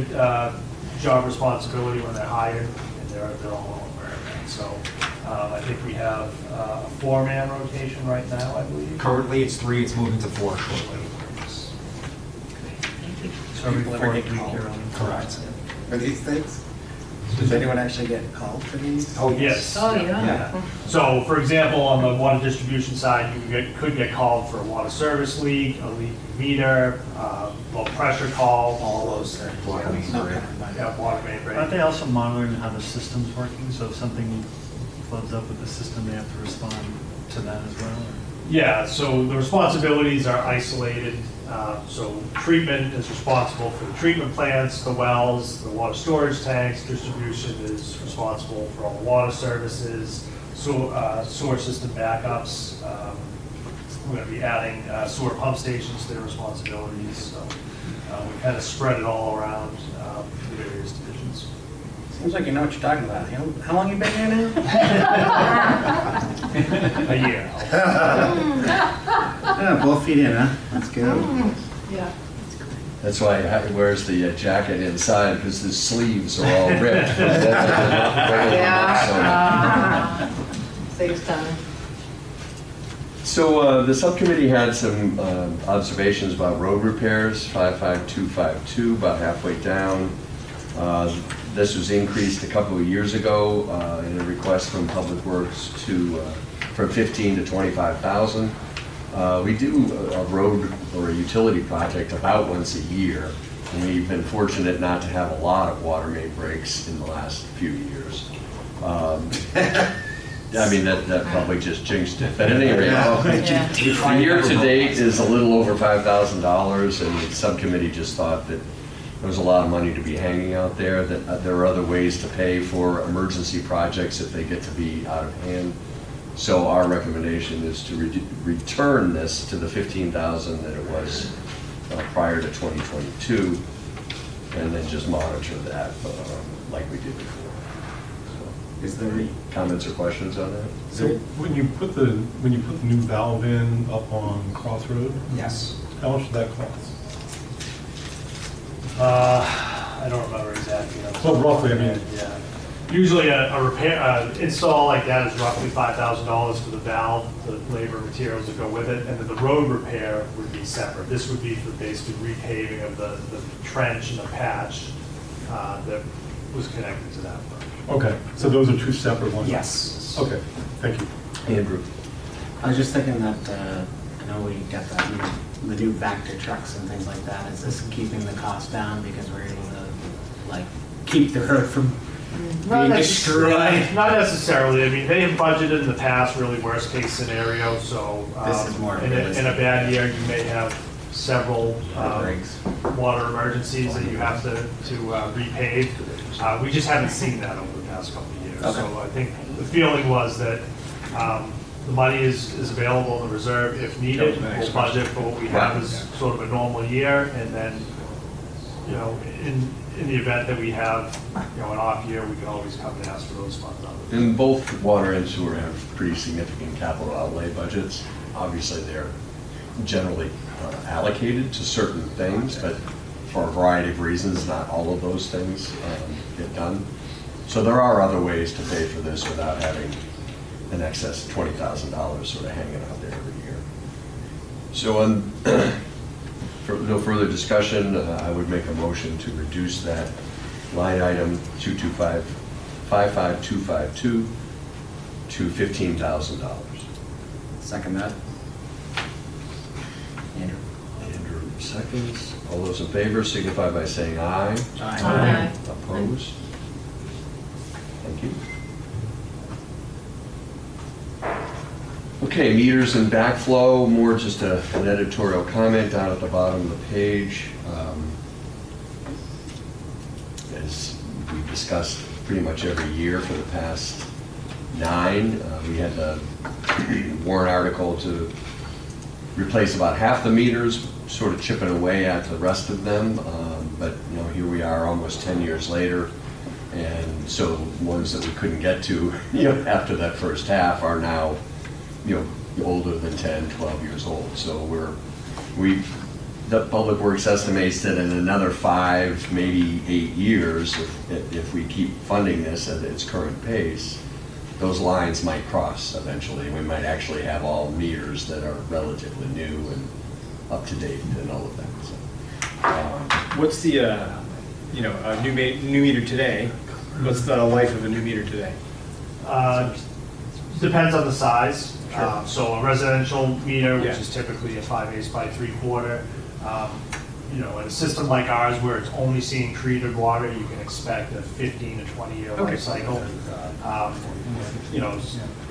job responsibility when they're hired, and they're all aware of that. So I think we have a 4-man rotation right now, I believe. Currently, it's 3, it's moving to 4 shortly. Thank you. So every People ever fourth get week called? you're on. Correct. For these things? Does anyone actually get called for these? Oh, Yes. Oh, yeah. Yeah. So, for example, on the water distribution side, you could get called for a water service leak, a leak meter, low pressure call. All those things. Water main break. Yeah, water main break. Aren't they also monitoring how the system's working? So if something floods up with the system, they have to respond to that as well? or- Yeah, so the responsibilities are isolated. So treatment is responsible for the treatment plants, the wells, the water storage tanks. Distribution is responsible for all the water services, sewer system backups. We're going to be adding sewer pump stations to their responsibilities. So we kind of spread it all around the various divisions. Seems like you know what you're talking about. You know, how long you been here now? A year. Yeah, both feet in, huh? That's good. Yeah. That's why he wears the jacket inside, because his sleeves are all ripped. Yeah. Saves time. So the subcommittee had some observations about road repairs, 55252, about halfway down. This was increased a couple of years ago in a request from Public Works from 15 to 25,000. We do a road or a utility project about once a year, and we've been fortunate not to have a lot of water main breaks in the last few years. I mean, that probably just jinxed it, but at any rate, the year to date is a little over $5,000, and the subcommittee just thought that there was a lot of money to be hanging out there, that there are other ways to pay for emergency projects if they get to be out of hand. So our recommendation is to return this to the 15,000 that it was prior to 2022, and then just monitor that like we did before. So, is there any comments or questions on that? So when you put the new valve in up on Crossroad, Yes. how much did that cost? I don't remember exactly. Well, roughly, I mean. Yeah. Usually a repair, install like that is roughly $5,000 for the valve, the labor and materials that go with it, and then the road repair would be separate. This would be for basically repaving of the trench and the patch that was connected to that work. Okay, so those are two separate ones? Yes. Okay, thank you. Andrew? I was just thinking that, I know we got the new Vector trucks and things like that. Is this keeping the cost down because we're able to, like, keep the road from being destroyed? Not necessarily. I mean, they have budgeted in the past really worst case scenario, so This is more in a bad year, you may have several water emergencies that you have to repave. We just haven't seen that over the past couple of years. Okay. So I think the feeling was that the money is available in the reserve if needed. We'll budget for what we have as sort of a normal year, and then, you know, in the event that we have, you know, an off year, we can always come and ask for those funds. And both water and sewer have pretty significant capital outlay budgets. Obviously, they're generally allocated to certain things, but for a variety of reasons, not all of those things get done. So there are other ways to pay for this without having an excess of $20,000 sort of hanging out there every year. So for no further discussion, I would make a motion to reduce that line item 55252 to $15,000. Second that. seconds. All those in favor signify by saying aye. Aye. Opposed? Thank you. Okay, meters and backflow, more just an editorial comment down at the bottom of the page. As we've discussed pretty much every year for the past 9, we had the warrant article to replace about half the meters, sort of chipping away at the rest of them. But you know, here we are almost 10 years later, and so ones that we couldn't get to, you know, after that first half are now, you know, older than 10, 12 years old. So the Public Works estimates that in another 5, maybe 8 years, if we keep funding this at its current pace, those lines might cross eventually. We might actually have all meters that are relatively new and up to date and all of that. So, What's the, you know, a new meter today? What's the life of a new meter today? Depends on the size. So a residential meter, which Yeah. is typically a 5/8 by 3/4, you know, in a system like ours where it's only seeing treated water, you can expect a 15 to 20 year life cycle. You know,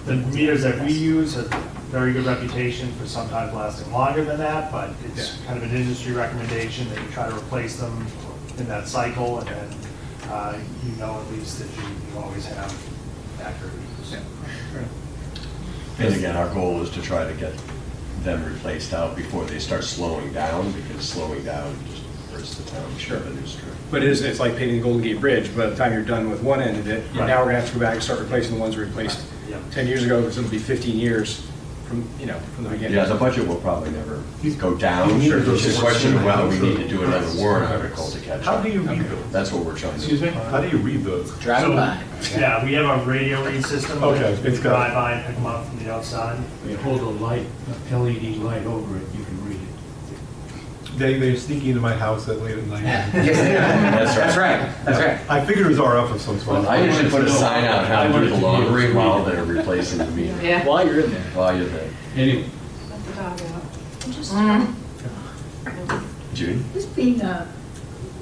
the meters that we use have a very good reputation for sometimes lasting longer than that, but it's kind of an industry recommendation that you try to replace them in that cycle, and then you know at least that you always have accurate meters. and again, our goal is to try to get them replaced out before they start slowing down, because slowing down just hurts the township industry. But it's like painting the Golden Gate Bridge. By the time you're done with one end of it, Right. now we're gonna have to go back and start replacing the ones we replaced 10 years ago. It's gonna be 15 years from, you know, from the beginning. Yeah, the budget will probably never go down. Sure. It's just a question of whether we need to do another warrant article to catch How up. do you read those? That's what we're trying to do. Excuse me? How do you read those? Drive So, by. yeah, we have a radio read system. Okay, You it's can got- drive by and pick them up from the outside. You hold a light, a LED light over it, you can read it. They're sneaking into my house at late at night. That's right. That's right. I figured it was RF of some sort. I usually put a sign out how to do the laundry while they're replacing the meter. Yeah. While you're in there. While you're there. Anyway, Let the dog out. Just Judy? just being a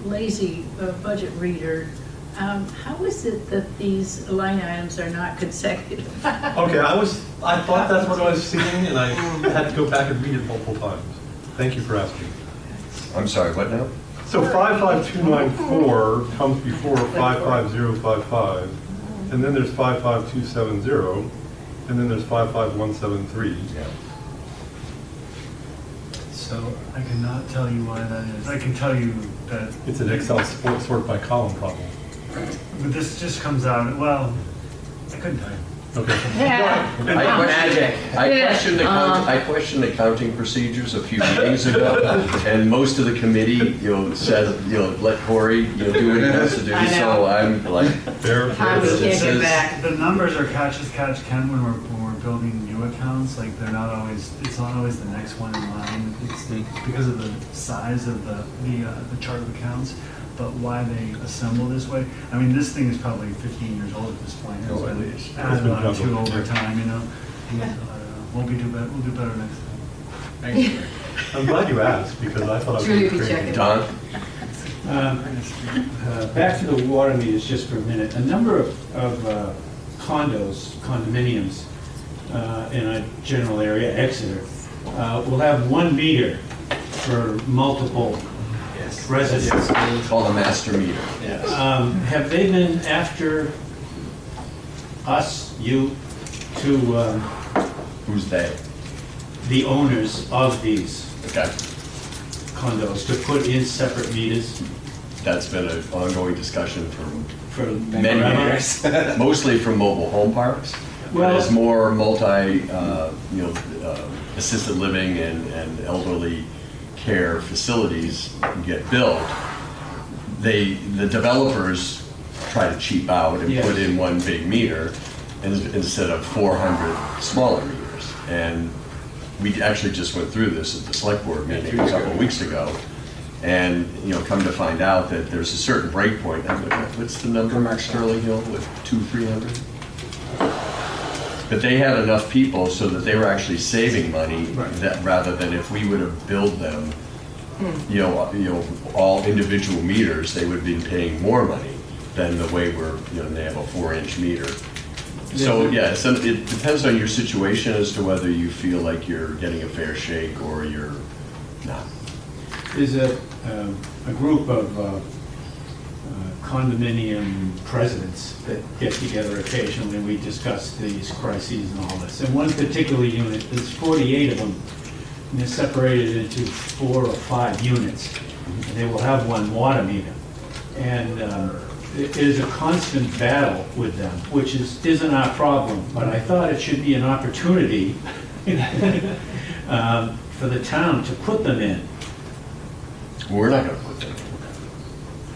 lazy budget reader, how is it that these line items are not consecutive? Okay, I thought that's what I was seeing, and I had to go back and read it multiple times. Thank you for asking. I'm sorry, what now? So 55294 comes before 55055, and then there's 55270, and then there's 55173. Yeah. So I cannot tell you why that is. I can tell you that It's an Excel sort by column problem. but this just comes out, well, I couldn't tell you. Okay. Yeah. I questioned accounting procedures a few meetings ago, and most of the committee, said, let Corey, do what he has to do, I know. so I'm like, Time to This kick it is- back. The numbers are catch as catch can when we're building new accounts, like they're not always, it's not always the next one in line. It's because of the size of the chart of accounts, but why they assemble this way. I mean, this thing is probably 15 years old at this point. It's Oh, at been least. added on It's been to doubled. over time, you know? We'll do better next time. I'm glad you asked, because I thought I was Julie being will be crazy. checking. Don? Back to the water meters just for a minute. A number of condominiums in a general area, Exeter, will have one meter for multiple residents. It's called a master meter. Have they been after us, you, to Who's they? the owners of these Okay. condos to put in separate meters That's been an ongoing discussion for for many years, mostly from mobile home parks. But Well- as more assisted living and elderly care facilities get built, the developers try to cheap out and Yes. put in one big meter instead of 400 smaller meters. And we actually just went through this at the select board meeting a couple of weeks ago. And, come to find out that there's a certain break point. What's the number, Mark Sterling Hill, with 200-300? But they had enough people so that they were actually saving money, that rather than if we would have billed them, all individual meters, they would have been paying more money than the way they have a 4-inch meter. So, yeah, so it depends on your situation as to whether you feel like you're getting a fair shake or you're not. There's a group of condominium presidents that get together occasionally, and we discuss these crises and all this. In one particular unit, there's 48 of them, and they're separated into 4 or 5 units, and they will have one water meter. And it is a constant battle with them, which isn't our problem, but I thought it should be an opportunity for the town to put them in. We're not going to put them in.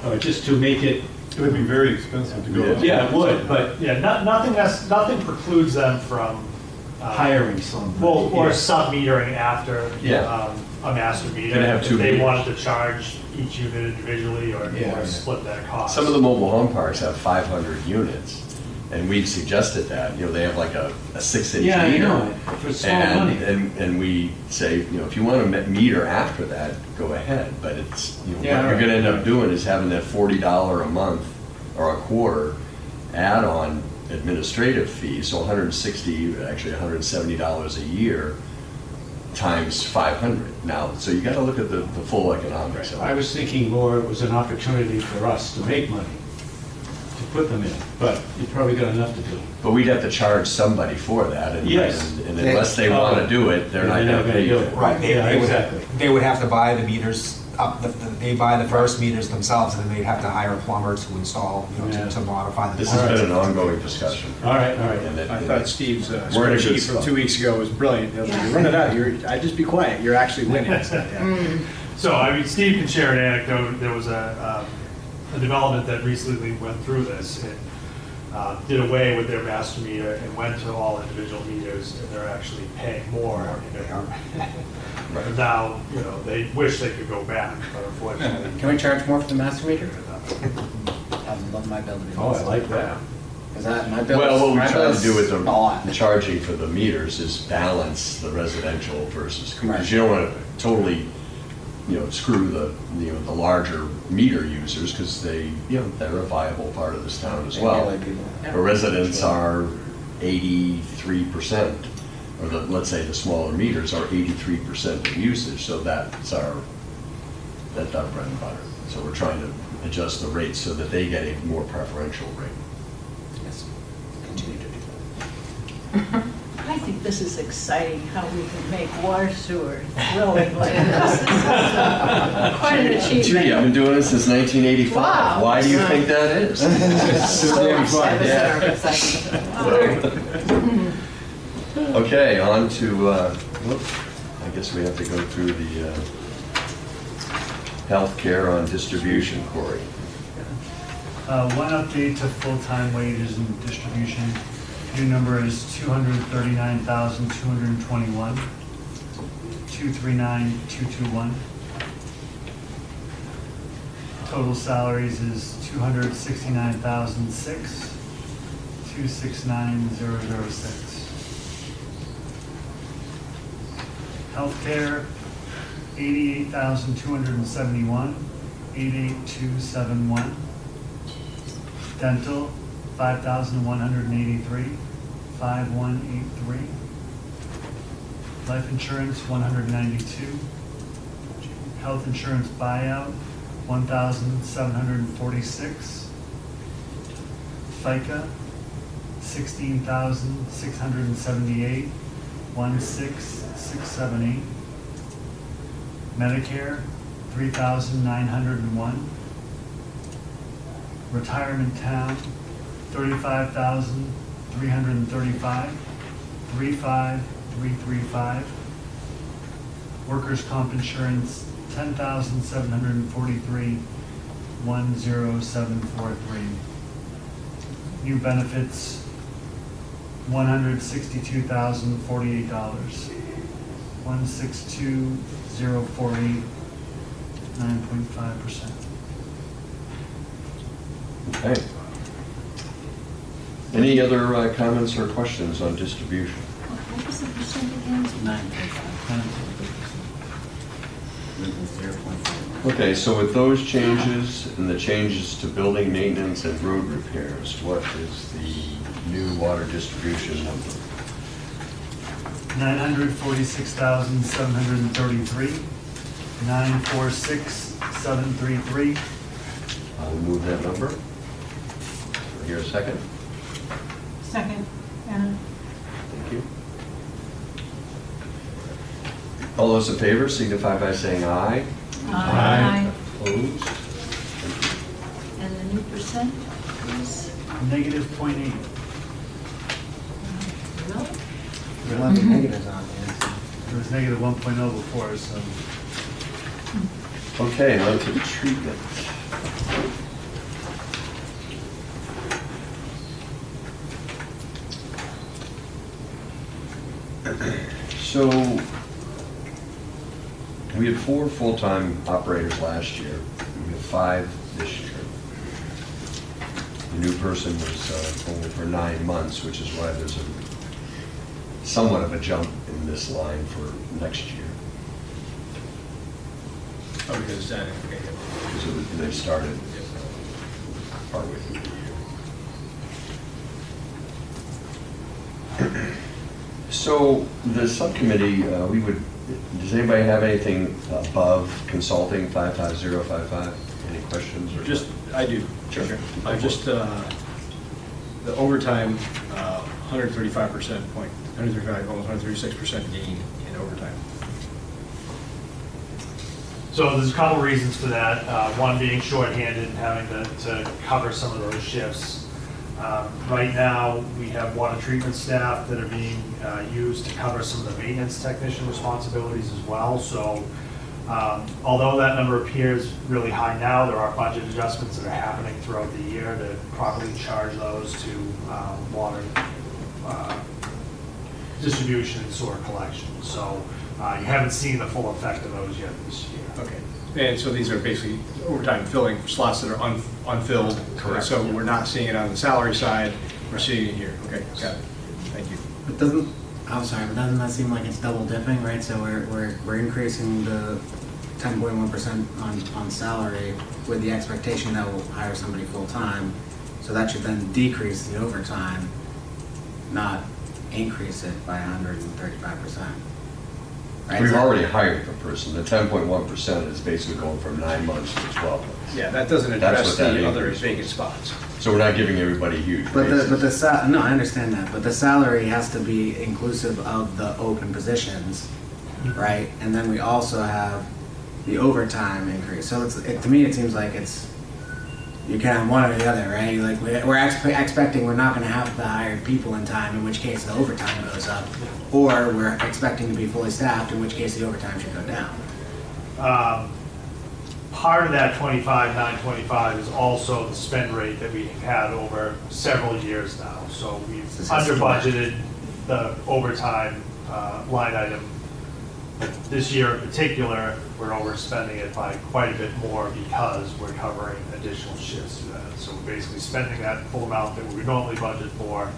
Or just to make it. It would be very expensive to go. Yeah, it would, but. Yeah, nothing precludes them from hiring someone. Well, or sub-metering after a master meter. Gonna have 2 if they meters. wanted to charge each unit individually or split that cost. Some of the mobile home parks have 500 units, and we've suggested that. They have like a 6-inch Yeah, meter. I know, for small money. And we say, if you want to meter after that, go ahead. But it's, what you're going to end up doing is having that $40 a month or a quarter add-on administrative fee, so actually $170 a year times 500. Now, so you got to look at the full economics of it. I was thinking more it was an opportunity for us to make money, to put them in, but you probably got enough to do. But we'd have to charge somebody for that, and unless they want to do it, they're not going to pay you. Right, exactly. They would have to buy the meters, they buy the first meters themselves, and then they'd have to hire a plumber to install, to modify the. This has been an ongoing discussion. All right. I thought Steve's we're in a good spreadsheet from spot. 2 weeks ago was brilliant. You run it out, I'd just be quiet, you're actually winning. So, Steve can share an anecdote. There was a development that recently went through this and did away with their master meter and went to all individual meters, and they're actually paying more. And now, they wish they could go back, but unfortunately. Can we charge more for the master meter? I love my bill to be. Oh, I like that. My bill Well, what we try to do with a lot. the charging for the meters is balance the residential versus commercial. Right. Because you don't want to totally, screw the larger meter users, because they're a viable part of this town as well. The residents are 83%, or let's say the smaller meters are 83% of usage, so that's our bread and butter. So we're trying to adjust the rates so that they get a more preferential rate. Yes, continue to do I think this is exciting, how we can make water sewer thrilling like this. This is quite an Judy, I've achievement. been doing this since 1985. Wow. Why do you think that is? So Okay, on to, I guess we have to go through the healthcare on distribution, Corey. One update to full-time wages and distribution. New number is 239,221, 239,221. Total salaries is 269,006, 269,006. Healthcare, 88,271, 88271. Dental, 5,183, 5183. Life insurance, 192. Health insurance buyout, 1,746. FICA, 16,678, 16678. Medicare, 3,901. Retirement town, 35,335, 35335. Workers' comp insurance, 10,743, 10743. New benefits, $162,048, 162,048, 9.5%. Okay. Any other comments or questions on distribution? What was the percent again? 9.5. 0.5. Okay, so with those changes and the changes to building maintenance and road repairs, what is the new water distribution number? 946,733, 946,733. I'll move that number. Here a second. Second, Anna? Thank you. All those in favor signify by saying aye. Aye. Opposed? And the new percent is? Negative 0.8. Really? There's a lot of negatives on here. It was negative 1.0 before, so. Okay, on to treatment. So, we had 4 full-time operators last year. We have 5 this year. The new person was only for 9 months, which is why there's somewhat of a jump in this line for next year. Oh, because that, okay. Because they started partway through the year. So the subcommittee, does anybody have anything above consulting 55055? Any questions or? I do. Sure. The overtime, 135%, almost 136% gain in overtime. So there's a couple reasons for that. One being shorthanded and having to cover some of those shifts. Right now, we have water treatment staff that are being used to cover some of the maintenance technician responsibilities as well. So although that number appears really high now, there are budget adjustments that are happening throughout the year to properly charge those to water distribution and sewer collection. So you haven't seen the full effect of those yet this year. Okay. And so these are basically overtime filling for slots that are unfilled. Correct. So we're not seeing it on the salary side, we're seeing it here. Okay, got it. Thank you. But doesn't that seem like it's double dipping, right? So we're increasing the 10.1% on salary with the expectation that we'll hire somebody full-time. So that should then decrease the overtime, not increase it by 135%. Right? We've already hired the person. The 10.1% is basically going from 9 months to 12 months. Yeah, that doesn't That's address what that the other increase vacant was. spots. So we're not giving everybody huge But raises. no, I understand that, but the salary has to be inclusive of the open positions, right? And then we also have the overtime increase. So to me, it seems like you can have one or the other, right? Like we're expecting we're not going to have the hired people in time, in which case the overtime goes up, or we're expecting to be fully staffed, in which case the overtime should go down. Part of that 25,925 is also the spend rate that we've had over several years now. So we've under budgeted the overtime line item. But this year in particular, we're overspending it by quite a bit more because we're covering additional shifts to that. So we're basically spending that full amount that we would normally budget for,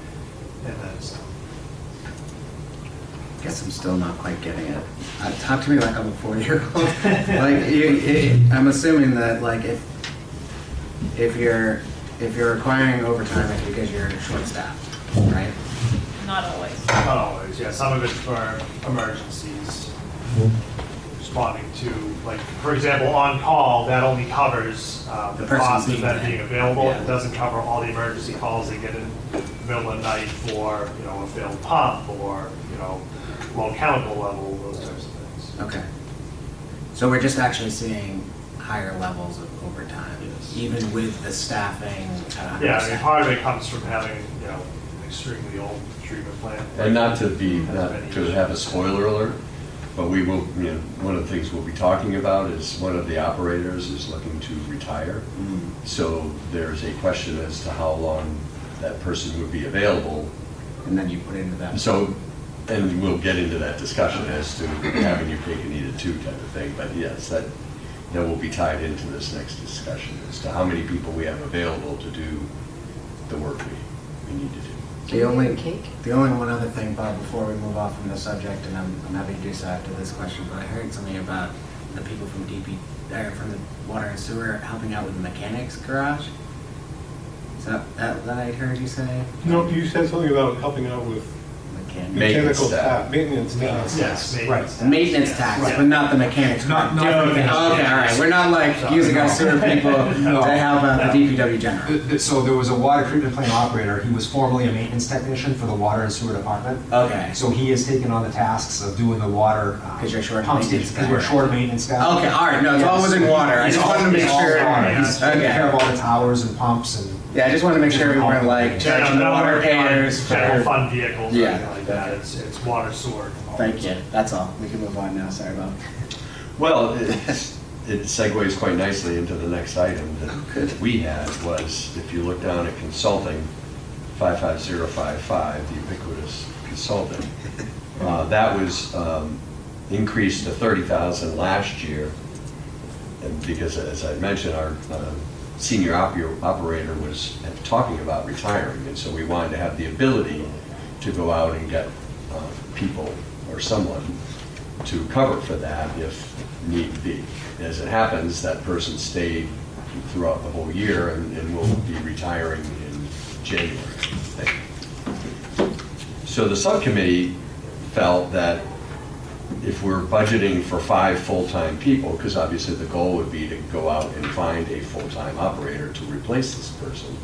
and then some. I guess I'm still not quite getting it. Talk to me like I'm a 4-year-old. I'm assuming that like if you're requiring overtime, it's because you're short-staffed, right? Not always. Not always, yeah. Some of it's for emergencies, responding to, like, for example, on call, that only covers the person cost of being that there. being available. Yeah. It doesn't cover all the emergency calls they get in the middle of the night for, a failed pump or, low chemical level, those types of things. Okay. So we're just actually seeing higher levels of overtime, Yes. even with the staffing at 100%. Yeah, I mean, part of it comes from having, an extremely old treatment plant. And not to have a spoiler alert, but we will, one of the things we'll be talking about is one of the operators is looking to retire. So there's a question as to how long that person would be available. And then you put into that. So, and we'll get into that discussion as to having your cake and eat it too type of thing. But yes, that will be tied into this next discussion as to how many people we have available to do the work we need to do. The only one other thing, Bob, before we move off from the subject, and I'm happy to do so after this question, but I heard something about the people from from the water and sewer helping out with the mechanics garage? Is that I heard you say? No, you said something about helping out with mechanical staff. Maintenance tasks. Yes, Right, maintenance tax, Right. but not the mechanics. Not- not okay, the all right. We're not like using our sewer people No. to help out the DPW general. So there was a water treatment plant operator. He was formerly a maintenance technician for the water and sewer department. Okay. So he has taken on the tasks of doing the water. 'Cause you're short pump maintenance station, 'cause guy, we're right? short of maintenance guy. Okay, all right. No, it's all within water. I just wanted to make It's all sure. water. He's taking Okay. care of all the towers and pumps and. Yeah, I just wanted to make sure we weren't like Yeah, charging the no, water we're working on payers general for. fund vehicles or Yeah. anything like that. It's water, sewer. Thank you. That's all. We can move on now. Sorry about. Well, it segues quite nicely into the next item that we had was, if you look down at consulting, 55055, the ubiquitous consulting, that was increased to 30,000 last year. And because, as I mentioned, our senior operator was talking about retiring, and so we wanted to have the ability to go out and get people or someone to cover for that if need be. As it happens, that person stayed throughout the whole year and will be retiring in January. So the subcommittee felt that if we're budgeting for 5 full-time people, because obviously the goal would be to go out and find a full-time operator to replace this person,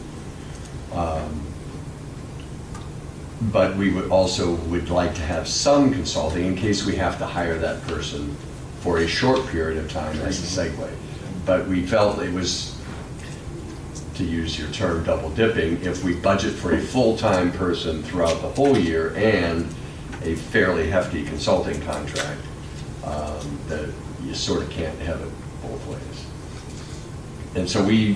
but we would also like to have some consulting in case we have to hire that person for a short period of time as a segue. But we felt it was, to use your term, double dipping, if we budget for a full-time person throughout the whole year and a fairly hefty consulting contract, that you sort of can't have it both ways. And so we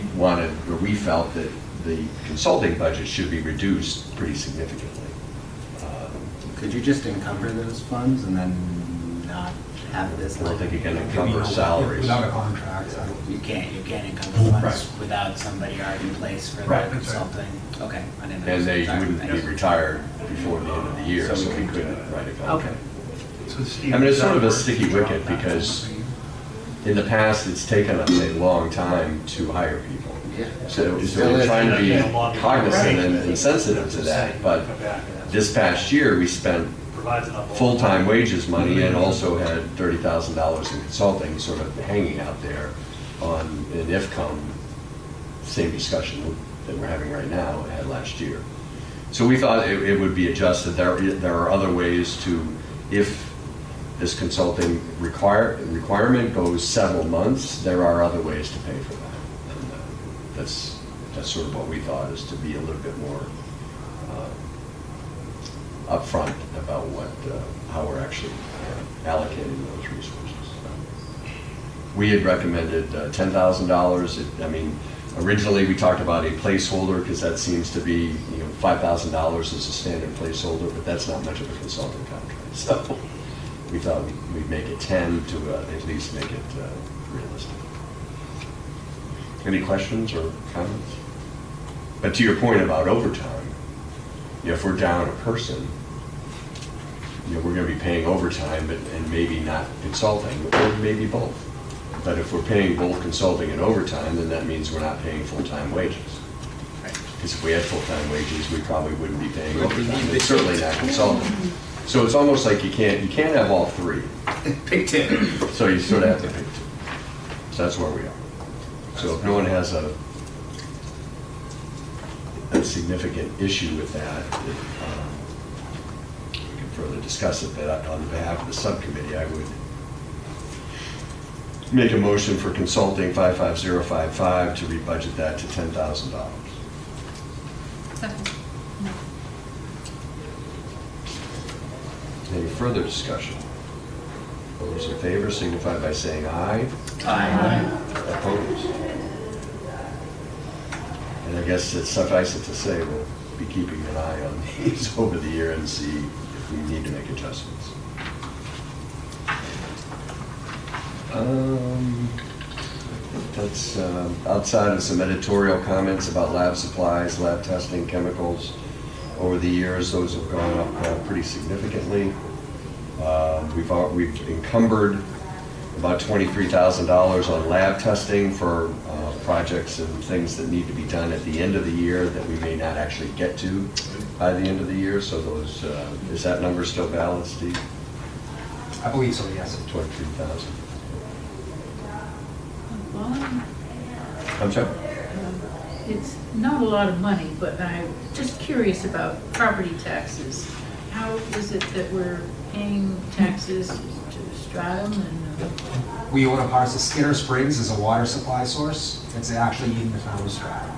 felt that the consulting budget should be reduced pretty significantly. Could you just encumber those funds and then not have this? I don't think you can encumber salaries. Without a contract. You can't encumber funds Right. without somebody already in place for Right. the consulting. Okay, I didn't know. And they Sorry. wouldn't be retired before the end of the year, So so we we could- couldn't write a contract. Okay. So Steve, I mean, it's does sort that of a work? sticky wicket because in the past, it's taken us a long time to hire people. Yeah. So we're trying to be cognizant and sensitive to that, but this past year, we spent Provides enough. full-time wages money and also had $30,000 in consulting sort of hanging out there on an if-come, same discussion that we're having right now, we had last year. So we thought it would be adjusted. There are other ways to, if this consulting requirement goes several months, there are other ways to pay for that. And that's sort of what we thought, is to be a little bit more upfront about how we're actually allocating those resources. We had recommended $10,000. I mean, originally we talked about a placeholder because that seems to be, $5,000 is a standard placeholder, but that's not much of a consulting contract. So we thought we'd make it 10 to at least make it realistic. Any questions or comments? But to your point about overtime, if we're down a person, we're going to be paying overtime and maybe not consulting, or maybe both. But if we're paying both consulting and overtime, then that means we're not paying full-time wages. Because if we had full-time wages, we probably wouldn't be paying overtime, and certainly not consulting. So it's almost like you can't have all three. Pick two. So you sort of have to pick two. So that's where we are. So if no one has a significant issue with that, we can further discuss it. But on behalf of the subcommittee, I would make a motion for consulting 55055 to rebudget that to $10,000. Second. Any further discussion? All those in favor signify by saying aye. Aye. Opposed? And I guess it's suffice it to say, we'll be keeping an eye on these over the year and see if we need to make adjustments. That's outside of some editorial comments about lab supplies, lab testing, chemicals. Over the years, those have gone up pretty significantly. We've encumbered about $23,000 on lab testing for projects and things that need to be done at the end of the year that we may not actually get to by the end of the year. So those, is that number still valid, Steve? I believe so, yes. 23,000. Well, I'm sorry? it's not a lot of money, but I'm just curious about property taxes. How is it that we're paying taxes to Stratum and? We own a parcel, Skinner Springs is a water supply source. It's actually in the town of Stratum.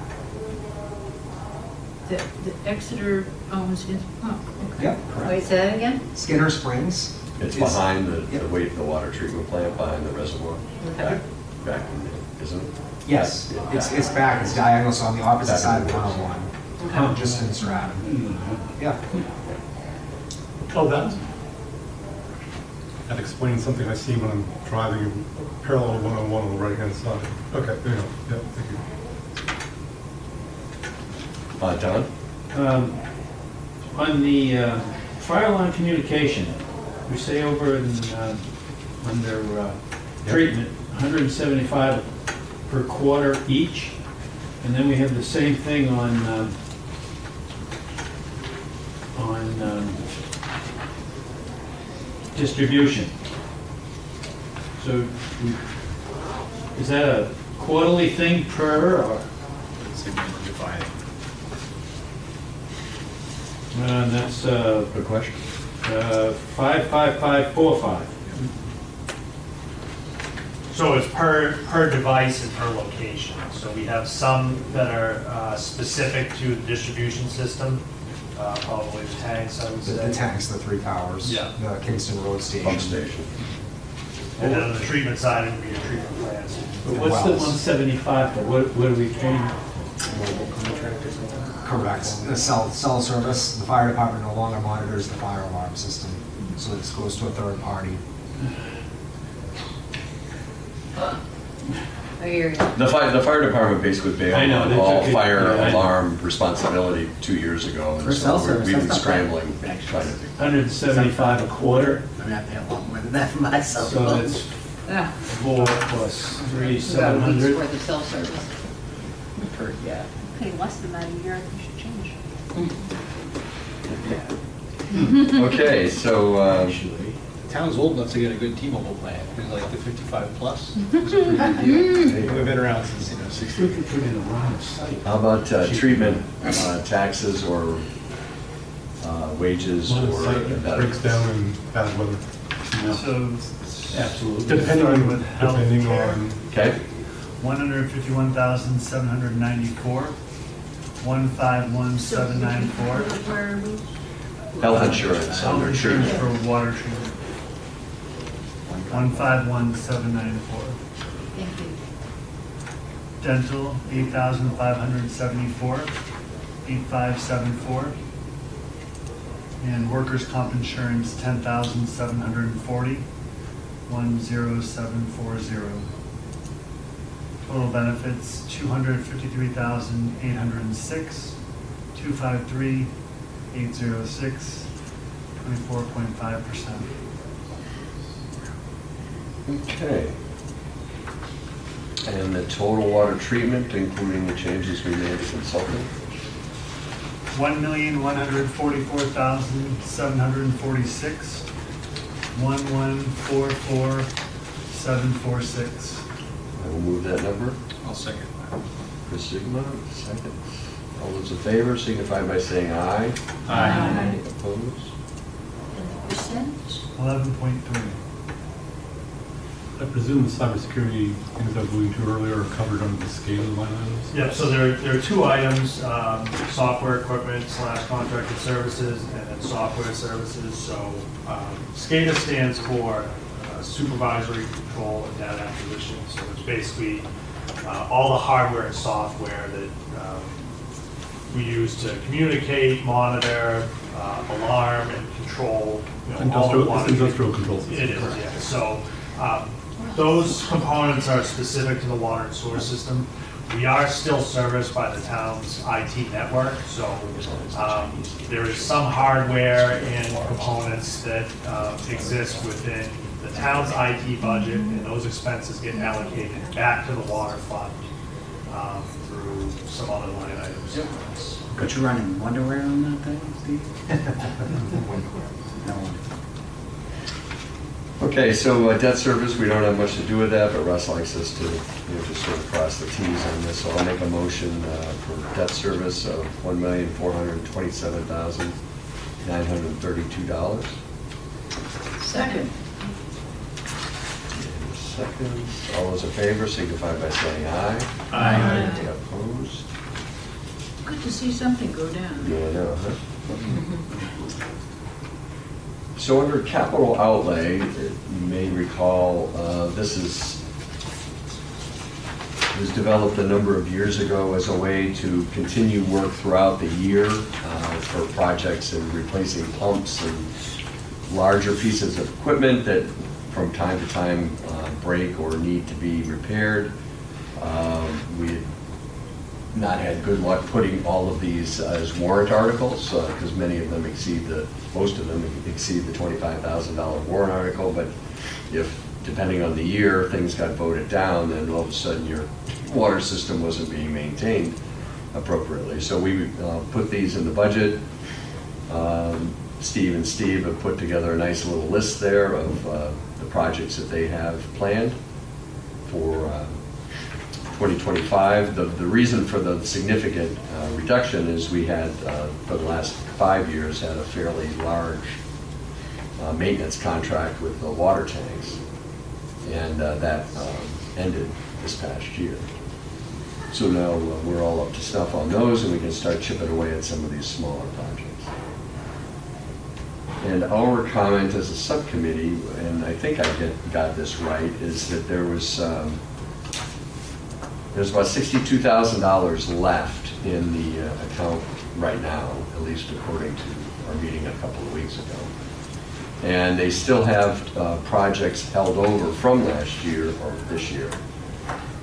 That Exeter owns his, oh, okay. Yep, Wait, correct. say that again? Skinner Springs. It's is- behind the Yep. the water treatment plant, behind the reservoir. Okay. Back in the, isn't it? Yes, Yeah. it's back, it's diagonal, so on the opposite Back side in of the 101. Just in Stratum. Yeah. Oh, that explains something I see when I'm driving parallel to 101 on the right-hand side. Okay, there you go. Yeah, thank you. Don? On the fire line communication, we say over in, under treatment, 175 per quarter each, and then we have the same thing on distribution. So is that a quarterly thing per, or? That's Good question. 55545. So it's per device and per location. So we have some that are specific to the distribution system, probably the tanks, I would say. The tanks, the 3 towers. Yeah. The Kingston Road Station. Pump station. And then on the treatment side, it would be the treatment plants. But what's the 175 for? What are we paying? Correct. The cell service, the fire department no longer monitors the fire alarm system, so this goes to a third party. I hear you. The fire department basically bailed I know, on they all took it- fire yeah, I know. alarm responsibility 2 years ago. And For so cell we- service, we've been that's not bad. scrambling, trying to. 175 a quarter, I mean, I pay a lot more than that for myself. so that's Yeah. 4 plus 3, It's about a week's 700. worth of cell service. Yeah. Pay less than that a year, I think we should change. Okay, so, The town's old enough to get a good T-Mobile plan, because like the 55 plus. It's a pretty good deal. We've been around since, 60. We could put in a line of sight. how about treatment, taxes or wages Line of or sight breaks benefits? down in bad weather. So Absolutely. starting with Depending healthcare. on, Okay, 151,794, 151,794. Where are we? health insurance Health under insurance treatment. for water treatment. 151,794. Thank you. Dental, 8,574, 8,574. And workers' comp insurance, 10,740, 10740. Total benefits, 253,806, 253,806, 24.5%. Okay. And the total water treatment, including the changes we made to consulting? 1,144,746, 1144746. I will move that number. I'll second that. Chris Sigma, second. All those in favor signify by saying aye. Aye. Opposed? Percentage? 11.3. I presume the cybersecurity things I was alluding to earlier are covered under the SCADA line items? Yeah, so there are two items, software equipment / contracted services, and then software services. So SCADA stands for supervisory control and data acquisition. So it's basically all the hardware and software that we use to communicate, monitor, alarm, and control, all the water. Industrial control system. It is, yeah. So those components are specific to the water and sewer system. We are still serviced by the town's IT network, so there is some hardware and components that exist within the the town's IT budget, and those expenses get allocated back to the water fund through some other line items. Could you run in underwear on that thing, Steve? No. Okay, so debt service, we don't have much to do with that, but Russ likes us to, just sort of cross the Ts on this. So I'll make a motion for debt service of $1,427,932. Second. Seconds. All those in favor signify by saying aye. Aye. Any opposed? Good to see something go down. Yeah, I know, huh? So under capital outlay, you may recall, this was developed a number of years ago as a way to continue work throughout the year for projects in replacing pumps and larger pieces of equipment that from time to time break or need to be repaired. We had not had good luck putting all of these as warrant articles because most of them exceed the $25,000 warrant article, but if, depending on the year, things got voted down, then all of a sudden your water system wasn't being maintained appropriately. So we put these in the budget. Steve and Steve have put together a nice little list there of the projects that they have planned for 2025. The reason for the significant reduction is we had, for the last 5 years, had a fairly large maintenance contract with the water tanks, and that ended this past year. So now we're all up to snuff on those, and we can start chipping away at some of these smaller projects. And our comment as a subcommittee, and I think I got this right, is that there's about $62,000 left in the account right now, at least according to our meeting a couple of weeks ago. And they still have projects held over from last year or this year.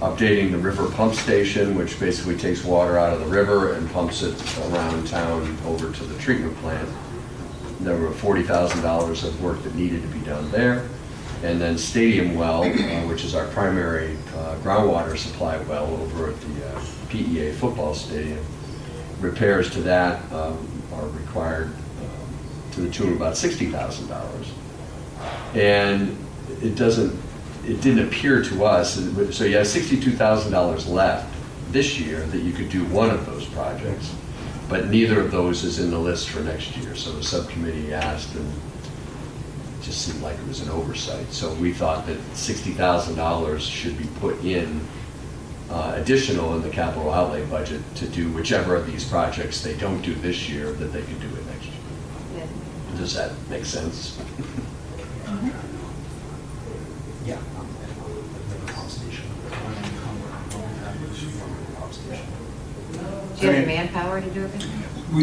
Updating the river pump station, which basically takes water out of the river and pumps it around town over to the treatment plant. There were $40,000 of work that needed to be done there. And then Stadium Well, which is our primary groundwater supply well over at the PEA football stadium. Repairs to that are required to the tune of about $60,000. And it didn't appear to us, so you have $62,000 left this year that you could do one of those projects, but neither of those is in the list for next year. So the subcommittee asked, and it just seemed like it was an oversight. So we thought that $60,000 should be put in additional in the capital outlay budget to do whichever of these projects they don't do this year, that they could do it next year. Yeah. Does that make sense? Yeah. River pump station. Do you have the manpower to do it?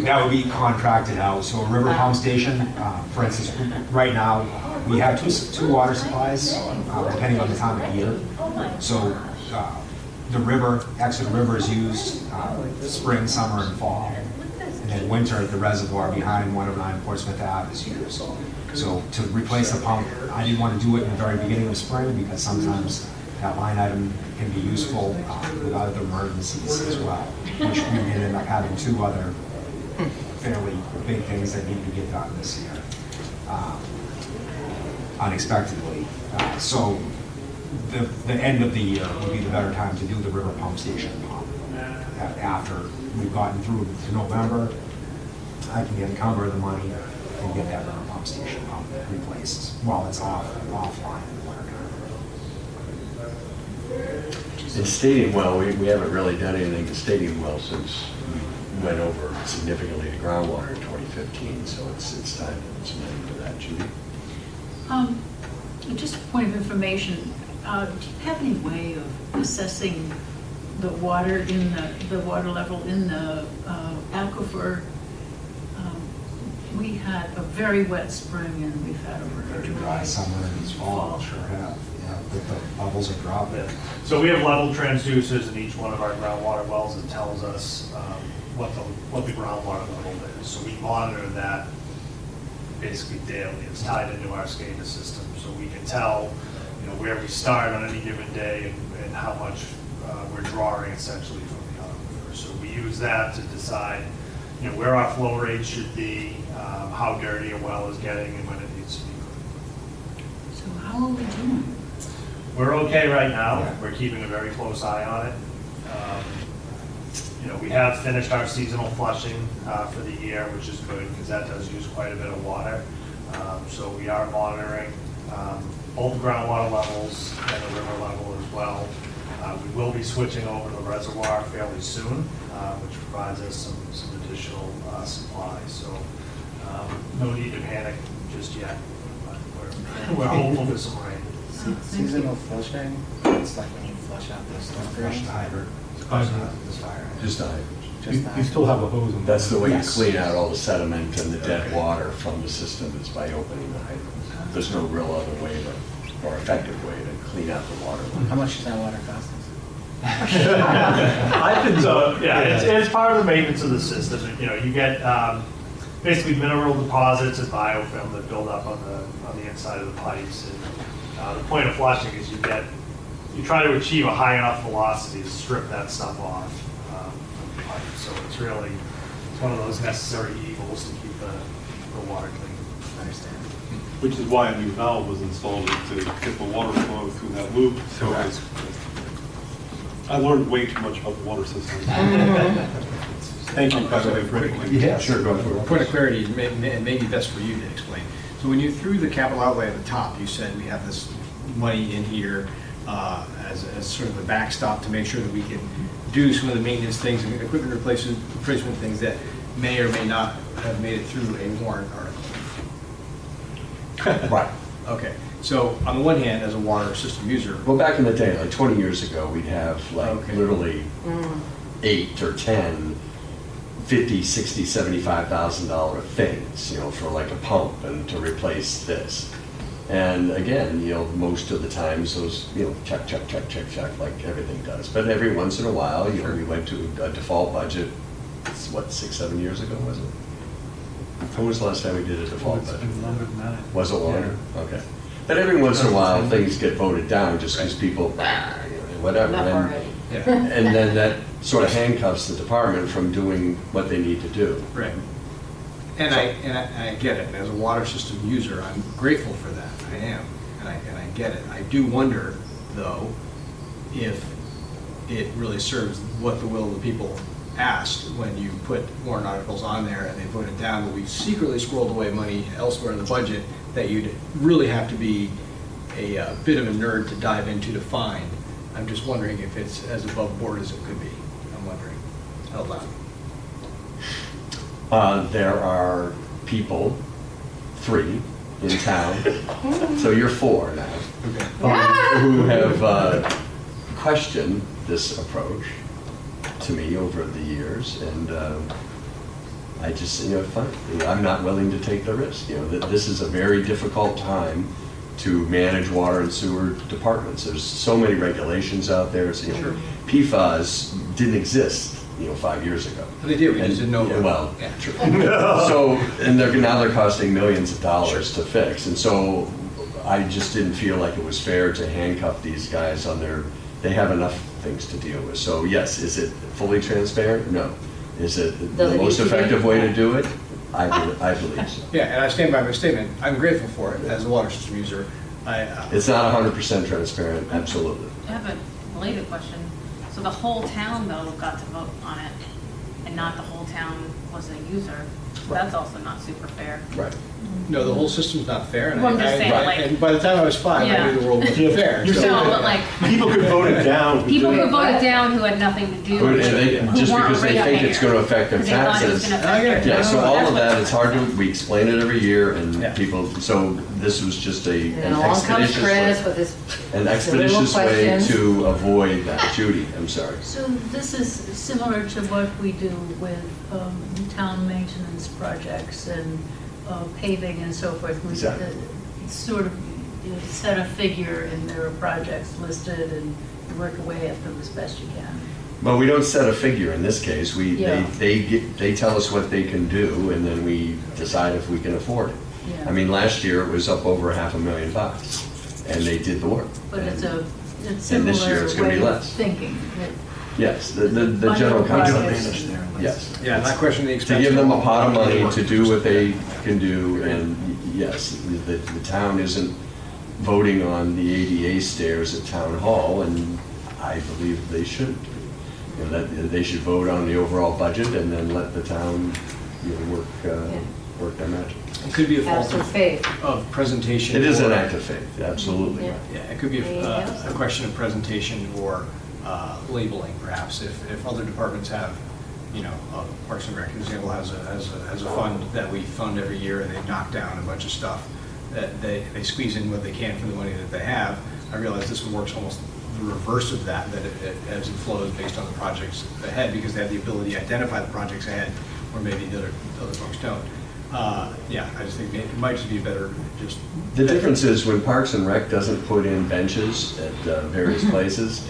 That would be contracted out. So a river pump station, for instance, right now, we have two water supplies, depending on the time of year. So the river, Exeter River is used spring, summer, and fall. And then winter, the reservoir behind 109 Portsmouth Ave is used. So to replace the pump, I didn't want to do it in the very beginning of spring because sometimes that line item can be useful with other emergencies as well, which we did end up having two other fairly big things that need to get done this year, unexpectedly. So the end of the year would be the better time to do the river pump station pump. After we've gotten through to November, I can encumber the money and get that river pump station pump replaced while it's offline in the winter. In Stadium Well, we haven't really done anything to Stadium Well since we went over significantly to groundwater in 2015, so it's time to put some money for that, Judy. Just a point of information, do you have any way of assessing the water in the water level in the aquifer? We had a very wet spring and we've had a Very dry summer and fall, sure have. Yeah, the bubbles are dropping. So we have level transducers in each one of our groundwater wells that tells us what the groundwater level is. So we monitor that basically daily. It's tied into our SCADA system, so we can tell, where we start on any given day and how much we're drawing essentially from the aquifer. So we use that to decide, where our flow rate should be, how dirty a well is getting, and when it needs to be cleaned. So how are we doing? We're okay right now. We're keeping a very close eye on it. We have finished our seasonal flushing for the year, which is good because that does use quite a bit of water. So we are monitoring both groundwater levels and the river level as well. We will be switching over to the reservoir fairly soon, which provides us some additional supply. So no need to panic just yet, but we're hopeful for some rain. Seasonal flushing, it's like when you flush out the storm Flush drains. the hydrant. Hydrant. Just a hydrant. You still have a hose in there. That's the way Yes. you clean out all the sediment and the dead water from the system is by opening the hydrant. There's no real other way or effective way to clean out the water. How much does that water cost us? So, it's part of the maintenance of the system. You get basically mineral deposits and biofilm that build up on the inside of the pipes. And the point of flushing is you try to achieve a high enough velocity to strip that stuff off from the pipe. So it's one of those necessary evils to keep the water clean. I understand. Which is why a new valve was installed to get the water flow through that loop. So I learned way too much about the water system. Thank you, by the way, for it. Yeah, sure, go for it. Point of clarity, it may be best for you to explain. So when you threw the capital outlay at the top, you said we have this money in here as sort of a backstop to make sure that we can do some of the maintenance things and equipment replacement things that may or may not have made it through a warrant article. Right. Okay. So on the one hand, as a water system user, Well, back in the day, like 20 years ago, we'd have Okay. literally 8 or 10 $50,000, $60,000, $75,000 things, for like a pump and to replace this. And again, most of the times those, check, like everything does. But every once in a while, we went to a default budget. It's what, 6, 7 years ago, was it? When was the last time we did a default It's budget? been longer than that. Was it longer? Okay. But every once in a while, things get voted down just because people, whatever. Enough already. And then that sort of handcuffs the department from doing what they need to do. right? And I get it. And as a water system user, I'm grateful for that. I am, and I get it. I do wonder, though, if it really serves what the will of the people asked when you put warrant articles on there and they voted down, but we secretly squirreled away money elsewhere in the budget that you'd really have to be a bit of a nerd to dive into to find. I'm just wondering if it's as above board as it could be. I'm wondering out loud. There are people, 3 in town, so you're 4 now, who have questioned this approach to me over the years, and I just, fine. I'm not willing to take the risk. This is a very difficult time to manage water and sewer departments. There's so many regulations out there. So, PFAS didn't exist, 5 years ago. They did. We just didn't know. Well, Yeah. true. So, and now they're costing millions of dollars to fix, and so I just didn't feel like it was fair to handcuff these guys on they have enough things to deal with. So yes, is it fully transparent? No. Is it the most effective way to do it? I believe so. Yeah, and I stand by my statement. I'm grateful for it as a water system user. It's not 100% transparent, absolutely. I have a related question. So the whole town, though, got to vote on it, and not the whole town was a user. That's also not super fair. Right. No, the whole system's not fair. And Well, I'm just saying, like- and by the time I was 5, I knew the world wasn't fair. You're So- No, but like, People could vote it down. people who voted down who had nothing to do, And who they- just weren't because they think it's going to affect their because they thought it was taxes. gonna affect their Yeah, so taxes. all of That's that, what- it's hard to, we explain it every year, and Yeah. people, so this was just an And along comes expeditious Chris way. with his An silly little expeditious way questions. to avoid that. Judy, I'm sorry. So this is similar to what we do with town maintenance projects and paving and so forth. We Exactly. sort of set a figure and there are projects listed and you work away at them as best you can. Well, we don't set a figure in this case. Yeah. They tell us what they can do, and then we decide if we can afford it. Yeah. I mean, last year it was up over $500,000, and they did the work. But it's a And this year similar it's gonna be way of less. thinking. Yes, the general Funding contract. projects. Yes. Yeah, not questioning the expense. To give them a pot of money to do what they can do, and yes, the town isn't voting on the ADA stairs at Town Hall, and I believe they should. And they should vote on the overall budget and then let the town, work their magic. It could be a fault Have some faith. of presentation. It is an or- act of faith, absolutely. Yeah. Yeah, it could be a question of presentation or labeling, perhaps. If other departments have, Parks and Rec, for example, has a fund that we fund every year, and they knock down a bunch of stuff, that they squeeze in what they can for the money that they have. I realize this one works almost the reverse of that it ebbs and flows based on the projects ahead, because they have the ability to identify the projects ahead, where maybe the other folks don't. Yeah, I just think it might just be better just. The difference is when Parks and Rec doesn't put in benches at various places,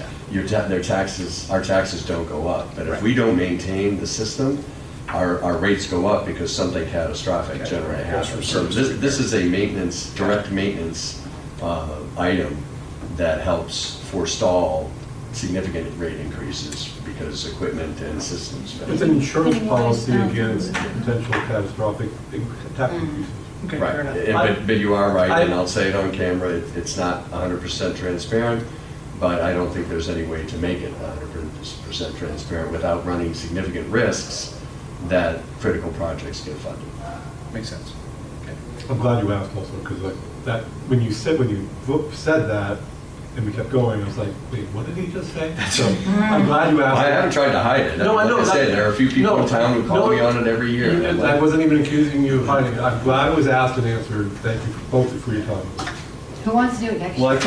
our taxes don't go up. But if we don't maintain the system, our rates go up because something catastrophic generally happens. So this is a direct maintenance item that helps forestall significant rate increases because equipment and systems fail. It's an insurance policy against potential catastrophic tax increases. Okay, Right, fair enough. but you are right, and I'll say it on camera, it's not 100% transparent, but I don't think there's any way to make it 100% transparent without running significant risks that critical projects get funded. Makes sense. Okay. I'm glad you asked also, because when you said that, and we kept going, I was like, wait, what did he just say? So I'm glad you asked. I haven't tried to hide it. No, I know. Like I said, there are a few people in town who call me on it every year. I wasn't even accusing you of hiding it. I'm glad it was asked and answered. Thank you both for your time. Who wants to do it next Well, year? I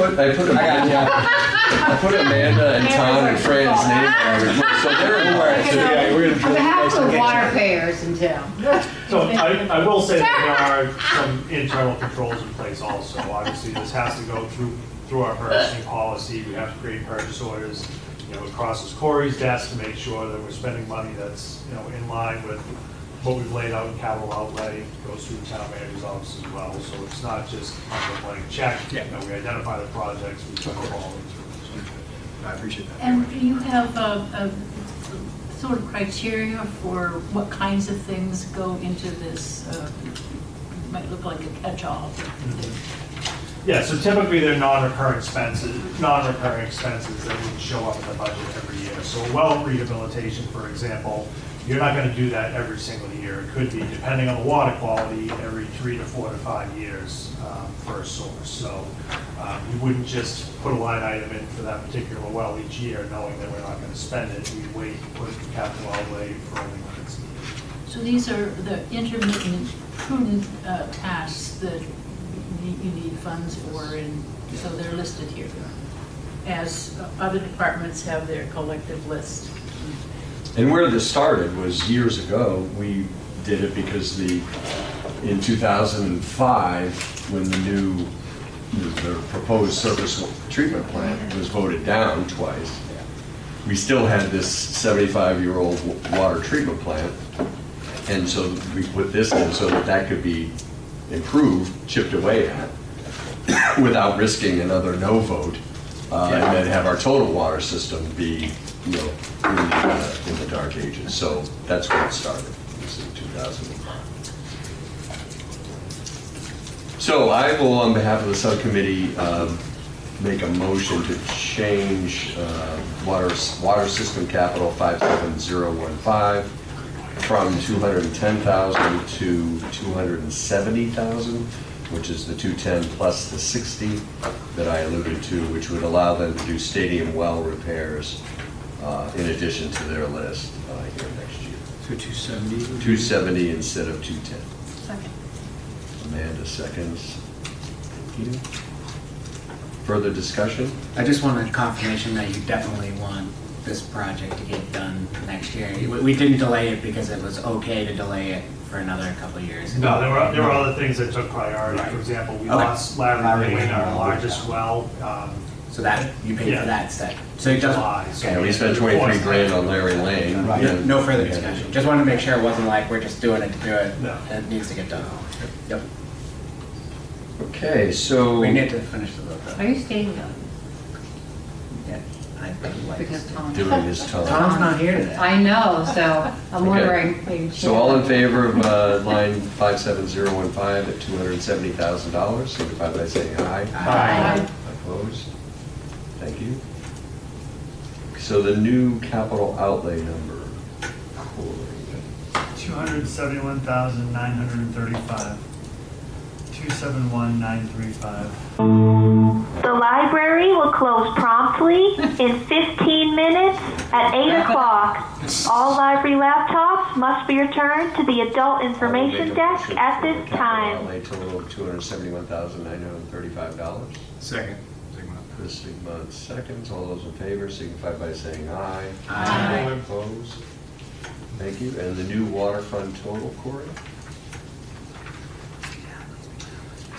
put Amanda and Tom and Fran's name on it, so they're aware. On behalf of the water payers in town. So I will say that there are some internal controls in place also. Obviously, this has to go through our purchasing policy. We have to create purchase orders. It crosses Corey's desk to make sure that we're spending money that's, in line with what we've laid out in capital outlay. Goes through the town manager's office as well. So it's not just a blank check. We identify the projects, we try to follow through. I appreciate that. And do you have a sort of criteria for what kinds of things go into this? Might look like a catch-all. Yeah, so typically they're non-recurring expenses that would show up in the budget every year. So a well rehabilitation, for example, you're not going to do that every single year. It could be, depending on the water quality, every 3 to 4 to 5 years for a source. So you wouldn't just put a line item in for that particular well each year, knowing that we're not going to spend it. We wait, put it in capital outlay for only when it's needed. So these are the intermittent prudent tasks that you need funds for, and so they're listed here, as other departments have their collective list. And where this started was years ago. We did it because in 2005, when the proposed surface treatment plant was voted down twice, we still had this 75-year-old water treatment plant, and so we put this in so that could be improved, chipped away at, without risking another no vote, and then have our total water system be, in the dark ages. So that's where it started. It was in 2005. So I will, on behalf of the subcommittee, make a motion to change water system capital 57015 from 210,000 to 270,000, which is the 210 plus the 60 that I alluded to, which would allow them to do stadium well repairs in addition to their list here next year. So 270? 270 instead of 210. Second. Amanda seconds. Thank you. Further discussion? I just wanted confirmation that you definitely want this project to get done next year. We didn't delay it because it was okay to delay it for another couple of years. No, there were other things that took priority. For example, we lost Larry Lane, our largest well. So that, you paid for that instead. So it July. doesn't. Yeah, we spent 23 grand on Larry Lane. Right. No further discussion. Just wanted to make sure it wasn't like we're just doing it to do it. No. It needs to get done. Yep. Okay, so. We need to finish the vote though. Are you staying though? Yeah, I'd like Because to. Tom. Doing his time. Tom's not here today. I know, so I'm Okay. wondering. maybe So all in favor of line 57015 at $270,000, signify by saying aye. Aye. Opposed? Thank you. So the new capital outlay number. $271,935. 271,935. The library will close promptly in 15 minutes at 8 o'clock. All library laptops must be returned to the adult information desk at this time. Capital outlay total of $271,935. Second. Chris Sigmund seconds. All those in favor signify by saying aye. Aye. Opposed? Thank you. And the new water fund total, Corey?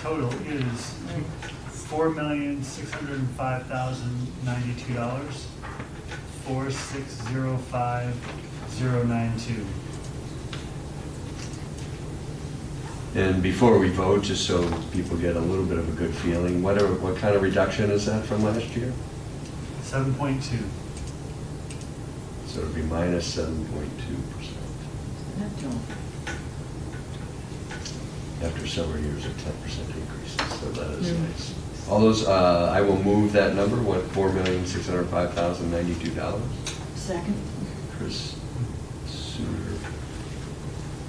Total is $4,605,092. 4605092. And before we vote, just so people get a little bit of a good feeling, what kind of reduction is that from last year? 7.2. So it'd be minus 7.2%. After several years of 10% increases, so that is nice. All those, I will move that number, $4,605,092. Second. Chris Suter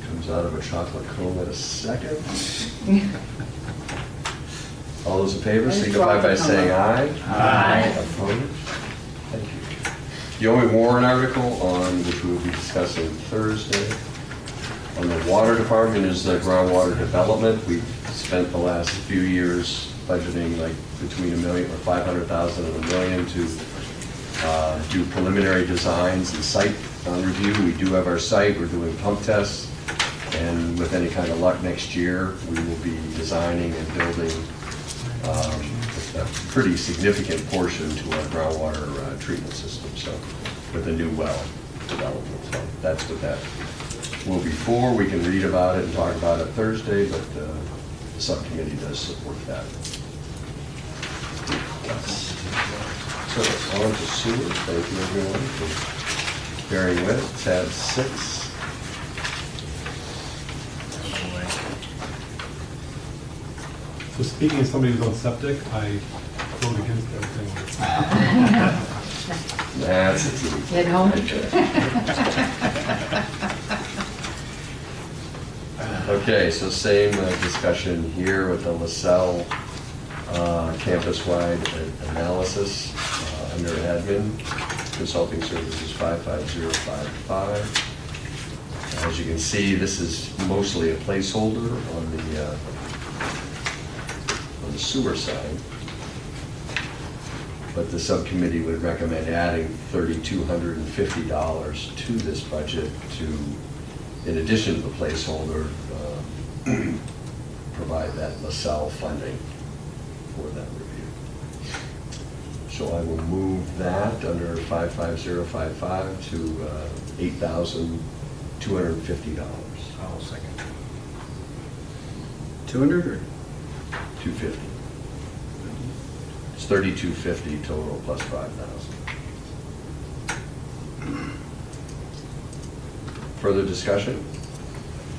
comes out of a chocolate coma in a second. All those in favor signify by saying aye. Aye. Opposed? Thank you. The only warrant article on which we will be discussing Thursday on the water department is the groundwater development. We've spent the last few years budgeting like between $1 million or $500,000 and $1 million to do preliminary designs and site review. We do have our site. We're doing pump tests. And with any kind of luck next year, we will be designing and building a pretty significant portion to our groundwater treatment system. So with a new well development. So that's what that will be for. We can read about it and talk about it Thursday, but the subcommittee does support that. So on to sewer. Thank you everyone for bearing with. Tab 6. So speaking as somebody who's on septic, I vote against everything. That's it. Get home. Okay, so same discussion here with the LaSalle campus-wide analysis under admin, consulting services 55055. As you can see, this is mostly a placeholder on the sewer side. But the subcommittee would recommend adding $3,250 to this budget to, in addition to the placeholder, provide that LaSalle funding for that review. So I will move that under 55055 to $8,250. I'll second. 200 or 250? It's 3,250 total plus 5,000. Further discussion?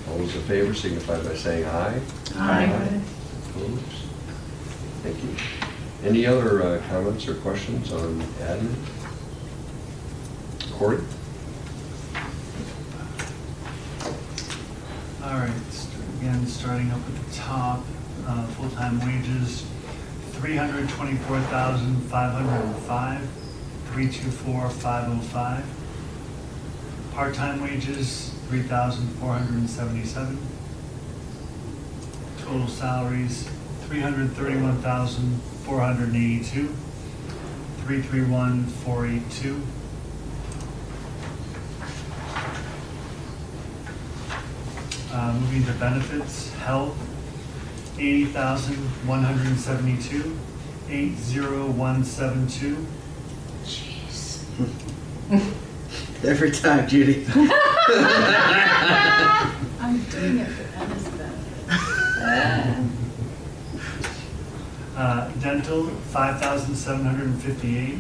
All those in favor signify by saying aye. Aye. Opposed? Thank you. Any other comments or questions on admin? Corey? All right, again, starting up at the top, full-time wages, $324,505, 324,505. Part-time wages, $3,477. Total salaries, $331,482, 331,482. Moving to benefits, health, $80,172, 80172. Jeez. Every time, Judy. I'm doing it for Anna's benefit. Dental, 5,758,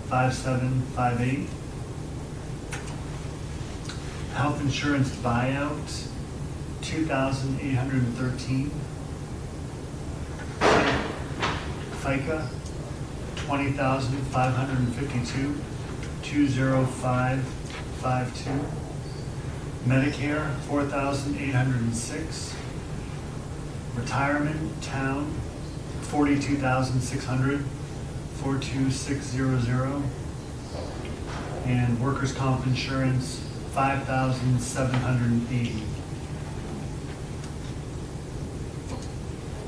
5758. Health insurance buyout, 2,813. FICA, 20,552, 20552. Medicare, 4,806. Retirement, town, 42,600, 42600. And workers' comp insurance, 5,780.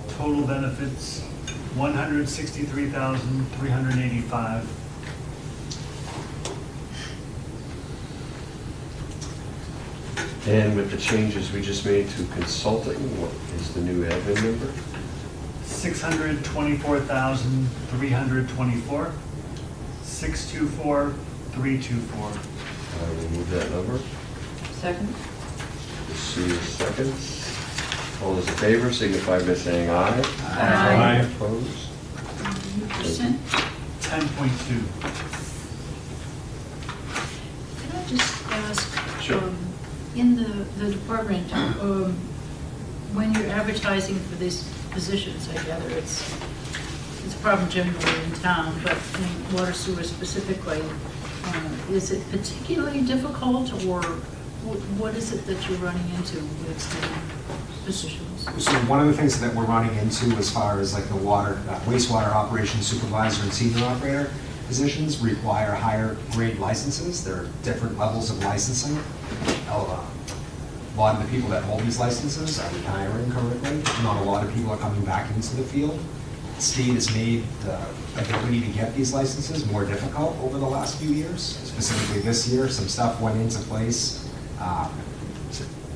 Total benefits, 163,385. And with the changes we just made to consulting, what is the new admin number? 624,324, 624,324. I will move that number. Second? Sue seconds. All those in favor signify by saying aye. Aye. Opposed? Percent? 10.2. Can I just ask? Sure. In the department, when you're advertising for these positions, I gather it's a problem generally in town, but in water sewer specifically, is it particularly difficult, or what is it that you're running into with the positions? So one of the things that we're running into as far as like the wastewater operations supervisor and senior operator positions require higher grade licenses. There are different levels of licensing. A lot of the people that hold these licenses are retiring currently. Not a lot of people are coming back into the field. The state has made the ability to get these licenses more difficult over the last few years. Specifically this year, some stuff went into place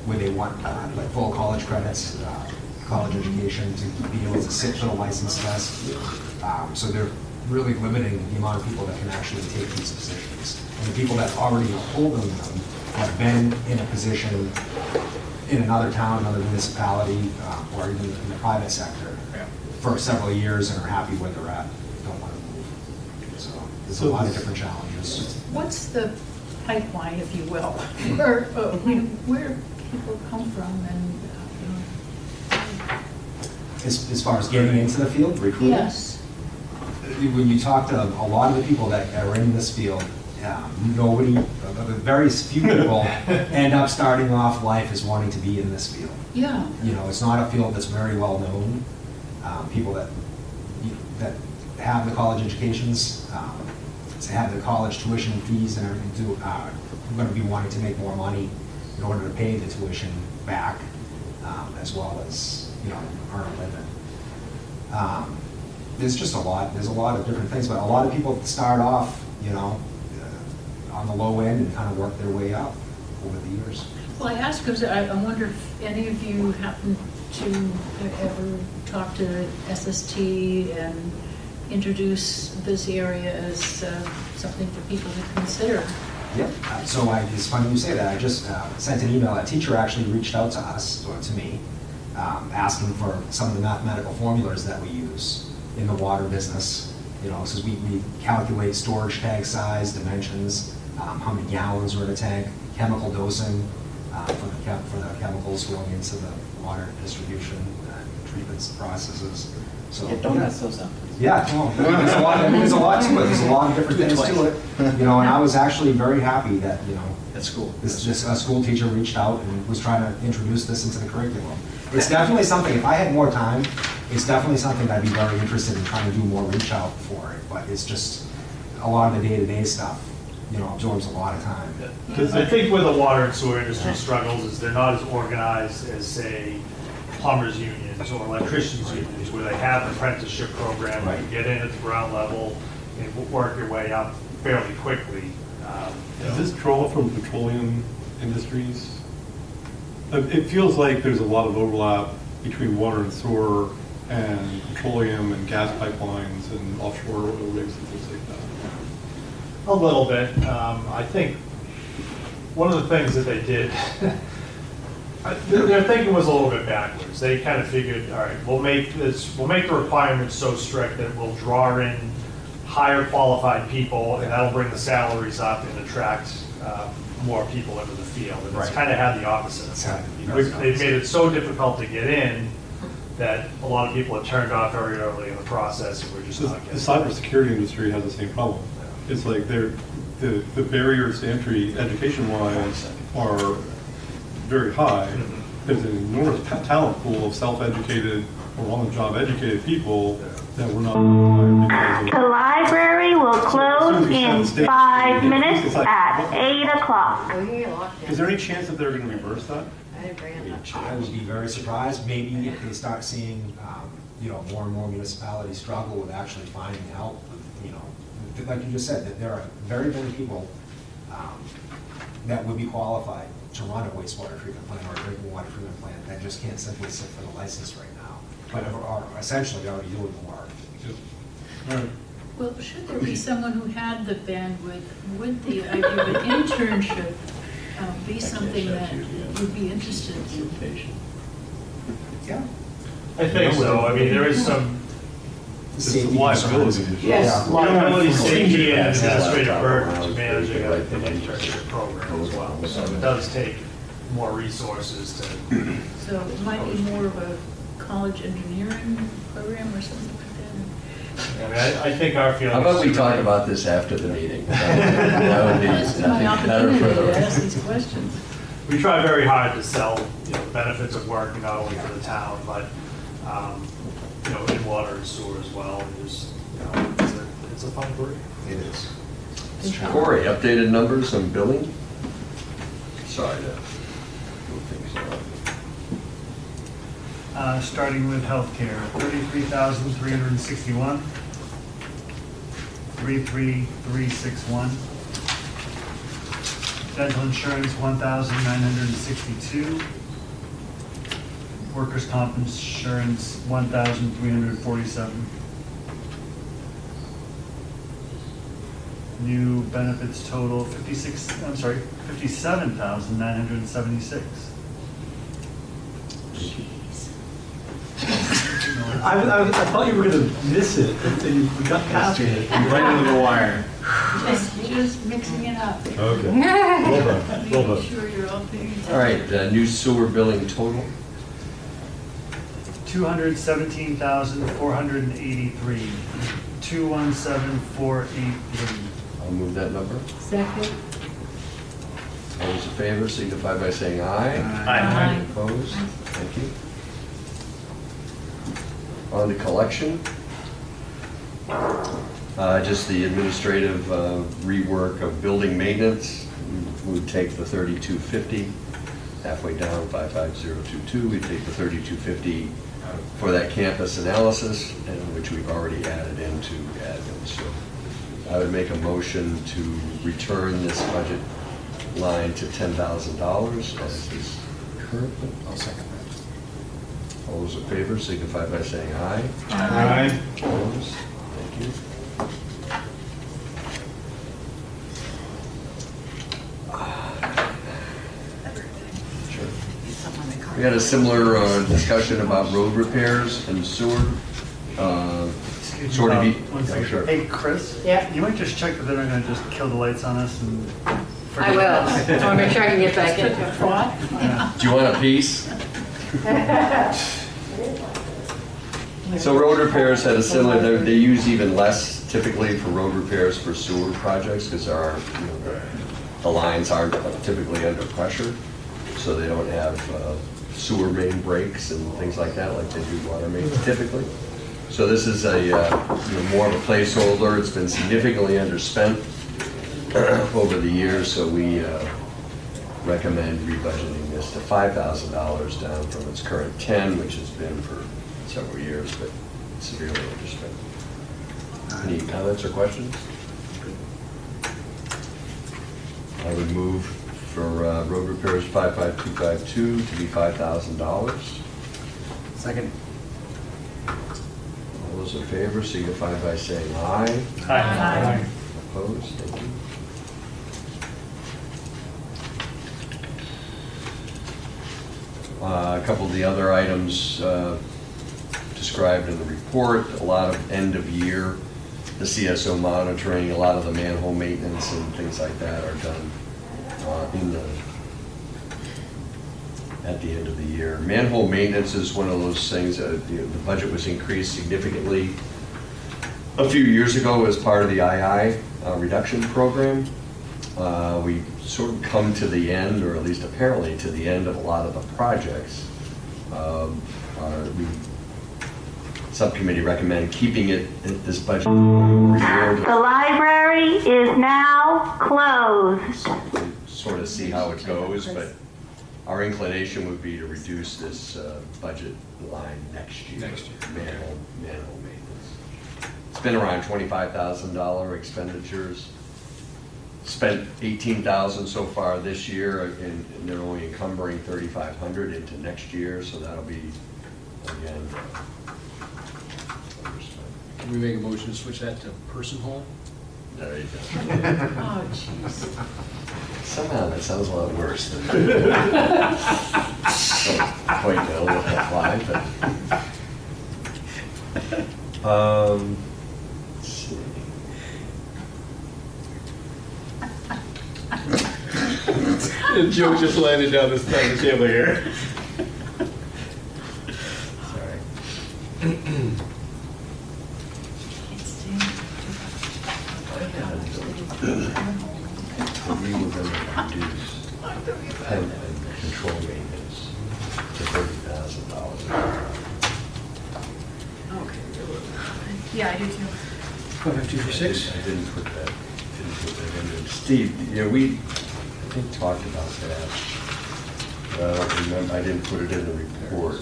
where they want like full college credits, college education to be able to sit for the license test. So they're really limiting the amount of people that can actually take these positions. And the people that already are holding them have been in a position in another town, another municipality, or even in the private sector for several years and are happy where they're at, don't want to move. So there's a lot of different challenges. What's the pipeline, if you will, where people come from and, As far as getting into the field, recruiting? Yes. When you talk to a lot of the people that are in this field, very few people end up starting off life as wanting to be in this field. Yeah. You know, it's not a field that's very well known. People that have the college educations, have the college tuition fees and everything, are going to be wanting to make more money in order to pay the tuition back, as well as, earn a living. There's just there's a lot of different things, but a lot of people start off, on the low end and kind of work their way up over the years. Well, I ask because I wonder if any of you happen to ever talk to SST and introduce this area as something for people to consider. Yep. So it's funny you say that. I just sent an email. A teacher actually reached out to us, or to me, asking for some of the mathematical formulas that we use in the water business. So we calculate storage tank size, dimensions, how many gallons are in a tank, chemical dosing for the chemicals going into the water distribution treatments processes. So Don't mess those up. yeah, no, there's a lot to it. There's a lot of different things to it. And I was actually very happy that That's cool. a school teacher reached out and was trying to introduce this into the curriculum. It's definitely something. If I had more time, it's definitely something I'd be very interested in trying to do more reach out for it. But it's just a lot of the day-to-day stuff, absorbs a lot of time. Because I think where the water and sewer industry struggles is they're not as organized as, say, plumbers unions or electricians unions, where they have an apprenticeship program, where you get in at the ground level and work your way up fairly quickly. Does this draw from petroleum industries? It feels like there's a lot of overlap between water and sewer and petroleum and gas pipelines and offshore oil rigs and things like that. A little bit. I think one of the things that they did Their thinking was a little bit backwards. They kind of figured, all right, we'll make the requirements so strict that we'll draw in higher qualified people, and that'll bring the salaries up and attract more people into the field. And it's kind of had the opposite effect. They've made it so difficult to get in that a lot of people have turned off very early in the process, and we're just not getting. The cybersecurity industry has the same problem. It's like the barriers to entry education-wise are very high. There's an enormous talent pool of self-educated or on-the-job educated people that we're not hired. The library will close in 5 minutes at 8 o'clock. Is there any chance that they're going to reverse that? I would be very surprised, maybe if they start seeing, more and more municipalities struggle with actually finding help, like you just said, that there are very many people that would be qualified to run a wastewater treatment plant or a drinking water treatment plant that just can't simply sit for the license right now, but are essentially already doing the work. All right. Well, should there be someone who had the bandwidth, would the idea of an internship be something that would be interested in? Yeah. I think so. I mean, there is some liability. Yes. liability, safety, and administrative burden to managing an internship program as well. So it does take more resources to. So it might be more of a college engineering program or something like that? I mean, I think our feeling. How about we talk about this after the meeting? That would be, This is I my think, better opportunity for to the. ask these questions. We try very hard to sell, the benefits of working not only for the town, but, in water and sewer as well. And there's, it's a fun career. It is. Corey, updated numbers on billing? Sorry to move things on. Starting with healthcare, 33,361, 33361. Dental insurance, 1,962. Workers' comp insurance, 1,347. New benefits total, 57,976. I thought you were going to miss it, and then we got past it. Right under the wire. Just mixing it up. Okay. Well done. Well Making done. sure you're all paying attention. All right, new sewer billing total? 217,483, 217,483. I'll move that number. Second. All those in favor signify by saying aye. Aye. Opposed? Thank you. On to collection. Just the administrative rework of building maintenance. We would take the 3250, halfway down, 55022. We'd take the 3250 for that campus analysis, and which we've already added into admin. So I would make a motion to return this budget line to $10,000 as is currently. I'll second that. All those in favor signify by saying aye. Aye. Opposed? Thank you. Sure. We had a similar discussion about road repairs and sewer. Sort of. One second. Sure. Hey, Chris? Yeah. You might just check that they're not gonna just kill the lights on us and. I will. I want to make sure I can get back into it. Do you want a piece? So road repairs had a similar, they use even less typically for road repairs for sewer projects because there are, the lines aren't typically under pressure, so they don't have sewer main breaks and things like that like they do water mains typically. So this is a more of a placeholder. It's been significantly underspent over the years, so we recommend rebudgeting this to $5,000 down from its current 10, which has been for several years, but severely underspent. Any comments or questions? I would move for road repairs 55252 to be $5,000. Second. All those in favor signify by saying aye. Aye. Opposed? Thank you. A couple of the other items described in the report, a lot of end of year, the CSO monitoring, a lot of the manhole maintenance and things like that are done at the end of the year. Manhole maintenance is one of those things, the budget was increased significantly a few years ago as part of the II reduction program. We sort of come to the end, or at least apparently to the end of a lot of the projects. Subcommittee recommend keeping it at this budget. The library is now closed. Sort of see how it goes, but our inclination would be to reduce this budget line next year. Manhole maintenance. It's been around $25,000 expenditures. Spent $18,000 so far this year, and they're only encumbering $3,500 into next year, so that'll be, again, Can we make a motion to switch that to person hole? there you go. Oh, jeez. Somehow that sounds a lot worse than don't quite know what that why, but let's see. Joe just landed down this side of the table here. Sorry. We were going to reduce pen and control maintenance to $30,000. Okay. Yeah, I do too. 5236? I didn't put that in there. Steve, we, I think, talked about that. But I don't remember, I didn't put it in the report.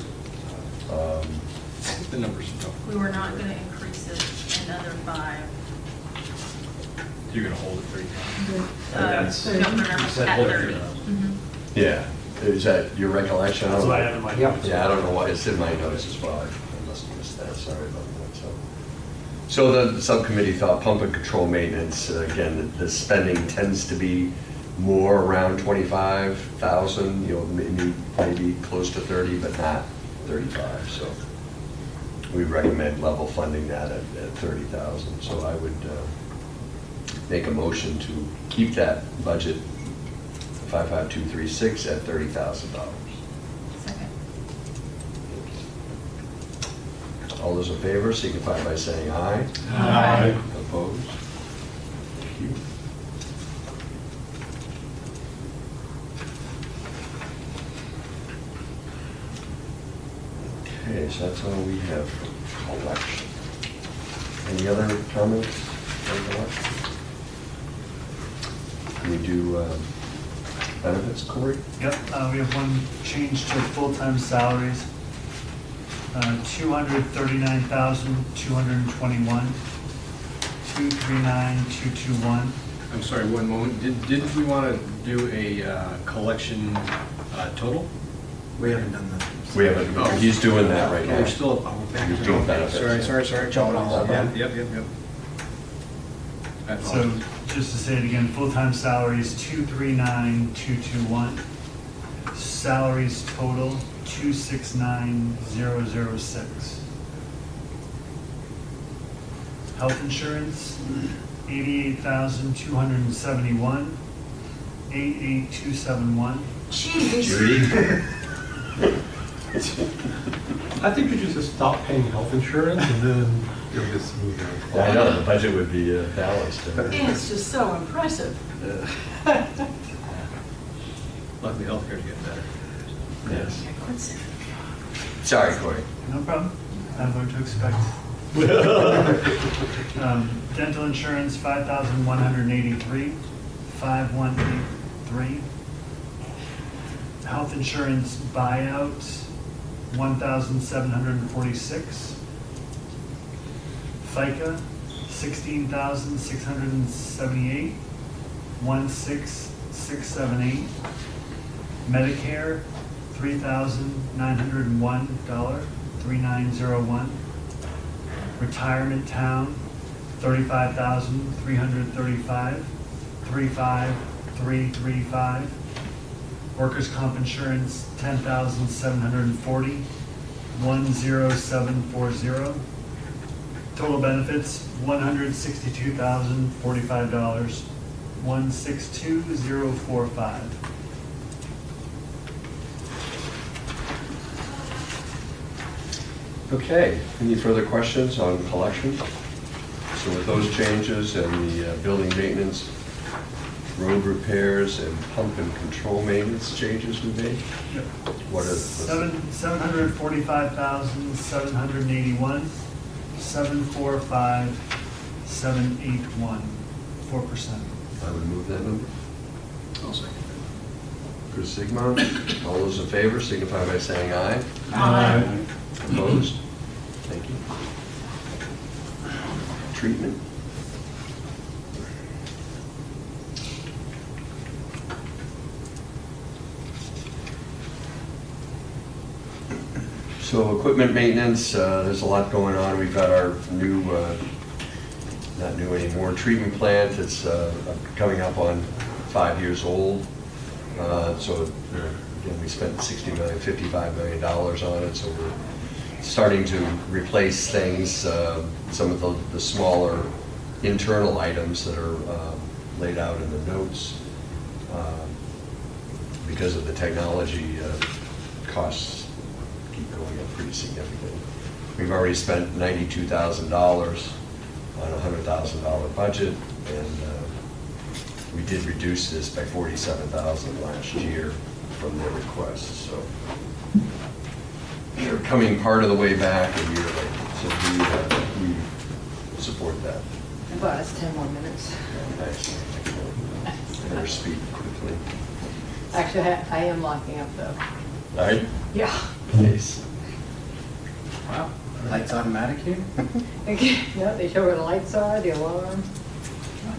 The numbers don't. We were not going to increase it another 5. You're going to hold it 30. No, at 30. Yeah, is that your recollection? That's what I have in my notes. Yeah, I don't know why, it's in my notes as well. I must have missed that, sorry about that. So the subcommittee thought pump and control maintenance, again, the spending tends to be more around 25,000, maybe close to 30, but not 35. So we recommend level funding that at 30,000. So I would make a motion to keep that budget 55236 at $30,000. Second. All those in favor signify by saying aye. Aye. Opposed? Thank you. Okay, so that's all we have for election. Any other comments on election? Can we do benefits, Corey? Yep, we have one change to full-time salaries. 239,221, 239,221. I'm sorry, one moment. Didn't we want to do a collection total? We haven't done that. We haven't, he's doing that right now. We're still, He's doing benefits. Sorry. Jumping all Yeah, over. Yep. That's So just to say it again, full-time salaries 239,221, salaries total 269,006. Health insurance 88,271, 88271. Judy? I think we should just stop paying health insurance and then it'll get smoother. I know, the budget would be balanced. It's just so impressive. luckily healthcare's getting better. Yes. Sorry, Corey. No problem. I've learned to expect. Dental insurance, 5,183, 5,183. Health insurance buyout, 1,746. FICA, 16,678, 16678. Medicare, $3,901, 3901. Retirement town, 35,335, 35335. Workers' comp insurance, $10,740, 10740. Total benefits, $162,045, 162045. Okay, any further questions on collection? So with those changes and the building maintenance, road repairs, and pump and control maintenance changes we made? Yep. What are the... 745,781, 745,781, 4%. I would move that number. I'll second Chris Sigmund, all those in favor signify by saying aye. Aye. Opposed? Thank you. Treatment. So equipment maintenance, there's a lot going on. We've got our new, not new anymore, treatment plant. It's coming up on 5 years old. So again, we spent $60 million, $55 million on it. So we're starting to replace things, some of the smaller internal items that are laid out in the notes. Because of the technology, costs keep going up pretty significantly. We've already spent $92,000 on a $100,000 budget, and we did reduce this by $47,000 last year from their request. So they're coming part of the way back a year late, so we support that. I bought us 10 more minutes. Nice. Better speak quickly. Actually, I am locking up though. All right. Yeah. Nice. Wow, lights automatic here? Yeah, they show where the lights are, the alarm,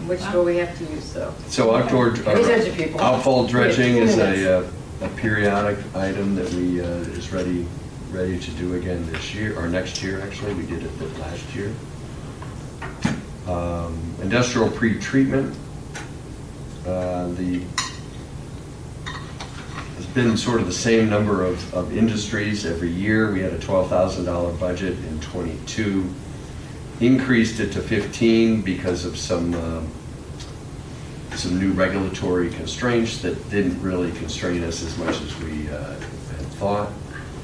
which door we have to use though. So outdoor Attention, people. outfall dredging We have is 2 minutes. a periodic item that we is ready to do again this year, or next year actually. We did it last year. Industrial pre-treatment. There's been sort of the same number of industries every year. We had a $12,000 budget in '22. Increased it to 15 because of some new regulatory constraints that didn't really constrain us as much as we had thought.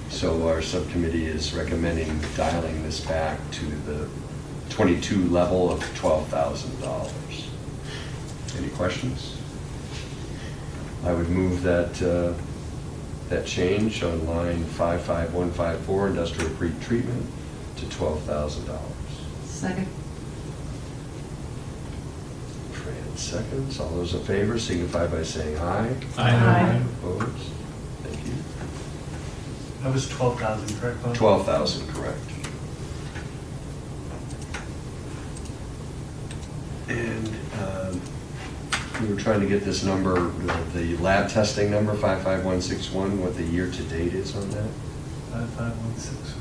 So our subcommittee is recommending dialing this back to the 22 level of $12,000. Any questions? I would move that that change on line 55154, industrial pre-treatment, to $12,000. Second. Fran seconds. All those in favor signify by saying aye. Aye. Opposed? Thank you. That was 12,000, correct, Bob? 12,000, correct. And we were trying to get this number, the lab testing number, 55161, what the year-to-date is on that? 55161.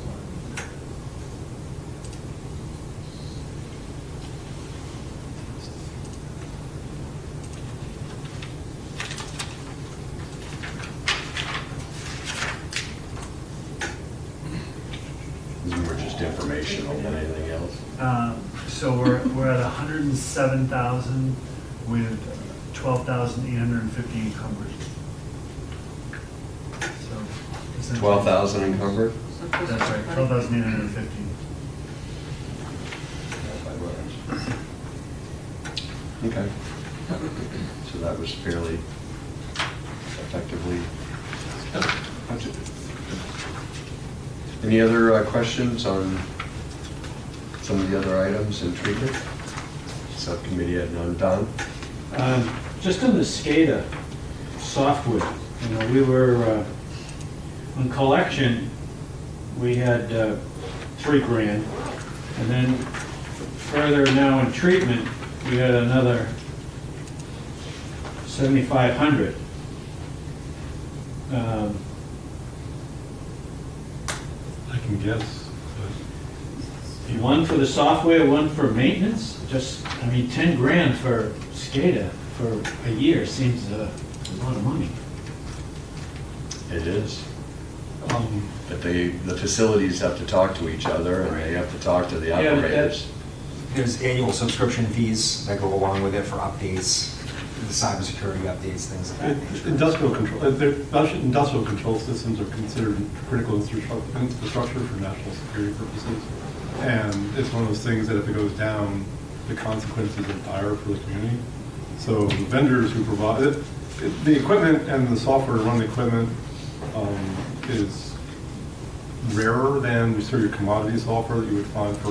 These are more just informational than anything else. So we're at 107,000 with 12,850 encumbered. So essentially- 12,000 encumbered? That's right, 12,850. Okay. So that was fairly effectively budgeted. Any other questions on some of the other items in treatment? Subcommittee had none. Don? Just on the SCADA software, we were, on collection, we had $3,000, and then further now in treatment, we had another $7,500. I can guess. One for the software, one for maintenance. Just, $10,000 for SCADA for a year seems a lot of money. It is. But the facilities have to talk to each other, and they have to talk to the operators. There's annual subscription fees that go along with it for updates, the cybersecurity updates, things like that. Industrial control systems are considered critical infrastructure for national security purposes. And it's one of those things that if it goes down, the consequences are dire for the community. So the vendors who provide it, the equipment and the software to run the equipment is rarer than sort of commodity software that you would find for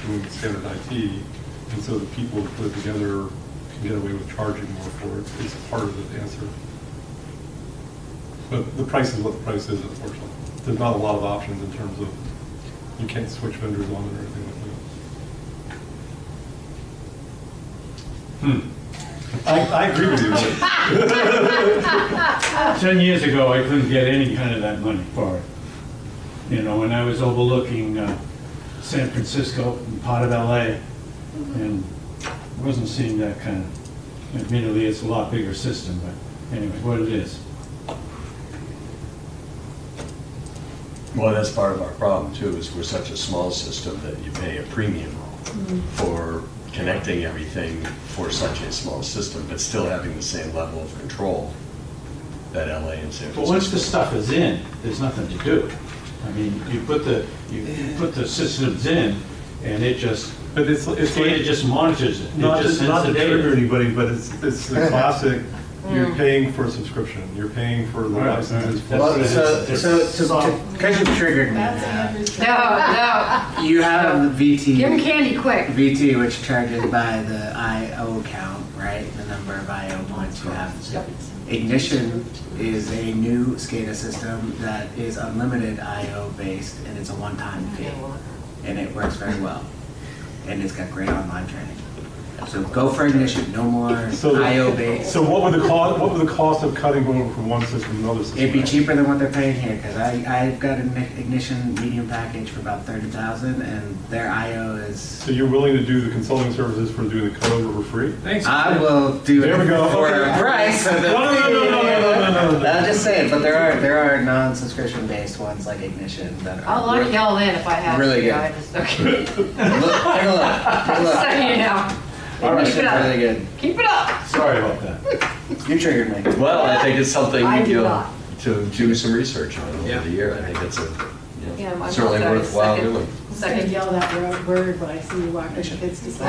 doing standard IT. And so the people who put it together can get away with charging more for it. It's part of the answer. But the price is what the price is, unfortunately. There's not a lot of options in terms of, you can't switch vendors on it or anything like that. I agree with you. 10 years ago, I couldn't get any kind of that money for it. You know, when I was overlooking San Francisco and part of LA, and wasn't seeing that kind of, admittedly, it's a lot bigger system, but anyway, what it is. Well, that's part of our problem too, is we're such a small system that you pay a premium for connecting everything for such a small system, but still having the same level of control that LA and San Francisco. But once the stuff is in, there's nothing to do. I mean, you put the systems in, and it just, but it's like, it just monitors it. Not It just to sends the data. trigger anybody, but it's the classic. You're paying for a subscription. You're paying for the licenses. Well, because you've triggered me. No. You have the VT. Give him candy quick. VT, which charges by the IO count, right? The number of IO points you have. Ignition is a new SCADA system that is unlimited IO based, and it's a one-time fee, and it works very well, and it's got great online training. So go for Ignition, no more IO based. So what would the cost of cutting over from one system to another system? It'd be cheaper than what they're paying here, because I've got an Ignition medium package for about $30,000, and their IO is. So you're willing to do the consulting services for doing the cutover for free? Thanks. I will do it for a price. No. I'm just saying, but there are non-subscription based ones like Ignition that are. I'll lock y'all in if I have really to. good. I just, okay. Take a look. So you know. Ignition's Keep it up. really good. Keep it up. Sorry about that. You triggered me. Well, I think it's something I do you know, not. to do some research on over the year. I think it's Yeah, certainly worthwhile doing. Second yell that word, but I see you walking the kids to school.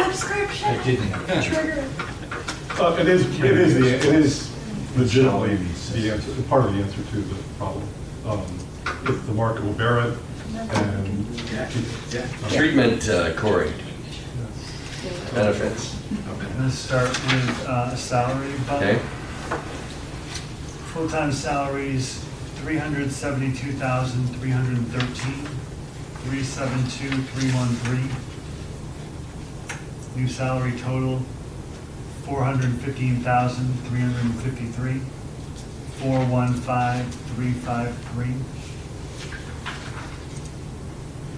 Subscription. I didn't. Trigger. It is legitimately the answer, part of the answer to the problem. If the market will bear it, and Treatment, Corey. Benefits. I'm going to start with salary bump. Okay. Full-time salaries, $372,313, 372,313. New salary total, $415,353, 415,353.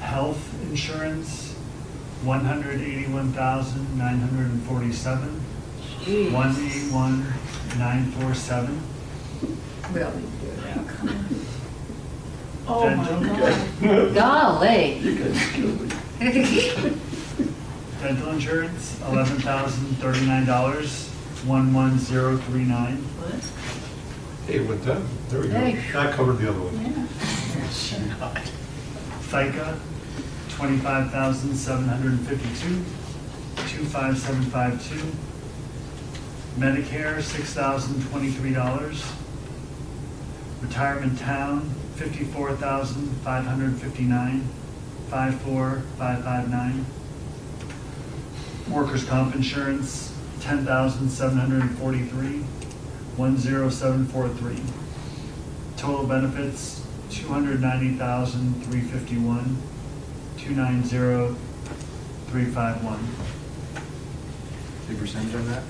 Health insurance, $181,947, 181,947. We don't need to do it now. Oh my God. Golly. Dental insurance, $11,039, 11039. hey, it went down. There we go. Hey. That covered the other one. FICA, $25,752, 25752. Medicare, $6,023. Retirement town, $54,559, 54559. Workers' comp insurance, $10,743, 10743. Total benefits, $290,351, 290,351. The percentage on that?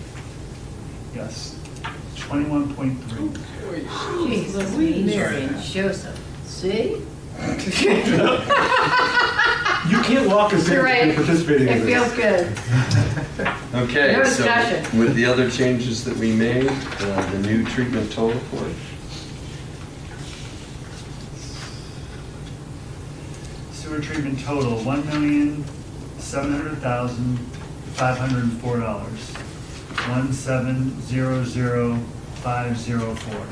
Yes, 21.3. Jesus, Mary and Joseph. See? You can't walk us You're right. into participating in It this. feels good. Okay, No so discussion. with the other changes that we made, the new treatment total for it, sewer treatment total, $1,700,504. 1700504.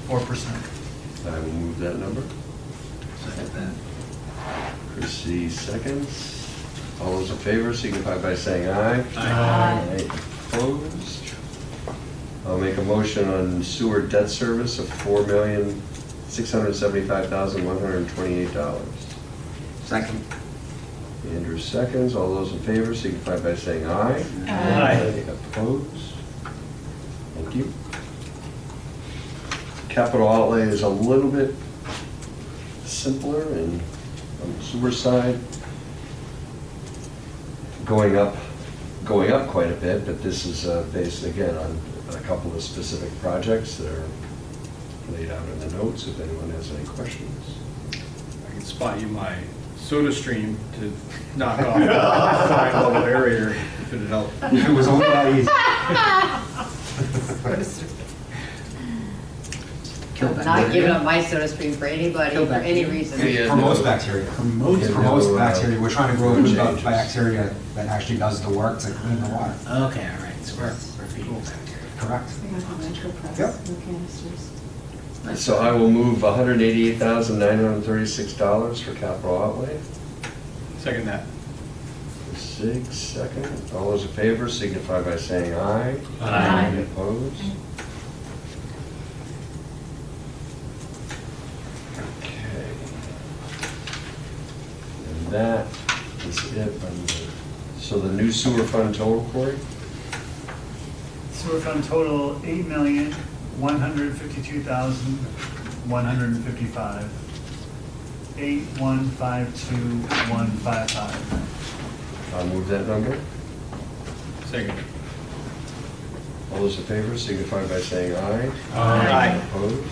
4%. I will move that number. Second that. Chrissy seconds. All those in favor signify by saying aye. Aye. Opposed? I'll make a motion on sewer debt service of $4,675,128. Second. Andrew seconds. All those in favor signify by saying aye. Aye. Opposed? Thank you. Capital outlay is a little bit simpler and on the sewer side, going up quite a bit, but this is based again on a couple of specific projects that are laid out in the notes, if anyone has any questions. I can spot you my soda stream to knock off the fine level area if it helped. If it was only that easy. I'm not giving up my soda stream for anybody, for any reason. Promotes bacteria. Promotes bacteria. We're trying to grow good bacteria that actually does the work to clean the water. Okay, all right, so we're feeding bacteria. Correct. Yep. So I will move $188,936 for capital outlay. Second that. Second. All those in favor signify by saying aye. Aye. Any opposed? Okay. And that is it. So the new sewer fund total, Corey? Sewer fund total, $8,152,155. 8152155. I'll move that number. Second. All those in favor signify by saying aye. Aye. Opposed?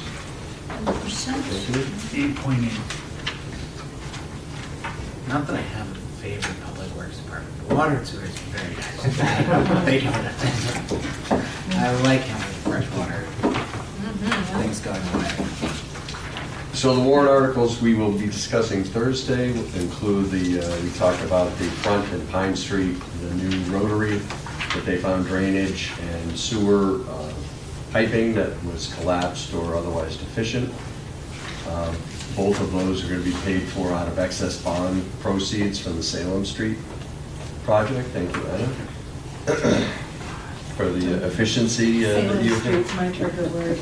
Thank you. 8.8. Not that I have a favorite public works department. The water and sewer is very nice. They do it. I like having fresh water. Things going away. So the warrant articles we will be discussing Thursday include we talked about the front and Pine Street, the new rotary, that they found drainage and sewer piping that was collapsed or otherwise deficient. Both of those are going to be paid for out of excess bond proceeds from the Salem Street project. Thank you, Anna, for the efficiency that you've been. Street's my trigger word.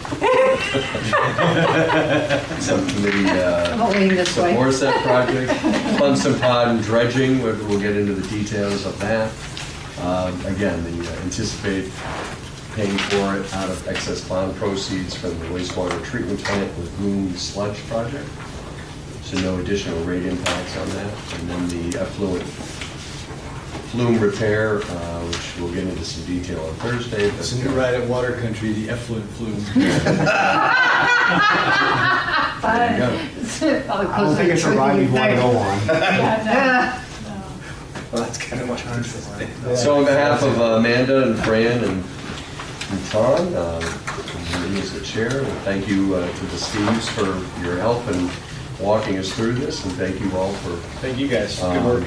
Subcommittee Voting this way. supports that project. Clemson Pod and dredging, we'll get into the details of that. Again, the anticipate paying for it out of excess bond proceeds from the wastewater treatment plant lagoon sludge project. So no additional rate impacts on that. And then the effluent flume repair, which we'll get into some detail on Thursday. It's a new ride at Water Country, the effluent flume. There you go. I don't think it's a ride we want to go on. Well, that's kind of what I'm saying. So on behalf of Amanda and Fran and Tom, me as the chair, and thank you to the Steves for your help in walking us through this, and thank you all for Thank you guys. Good work.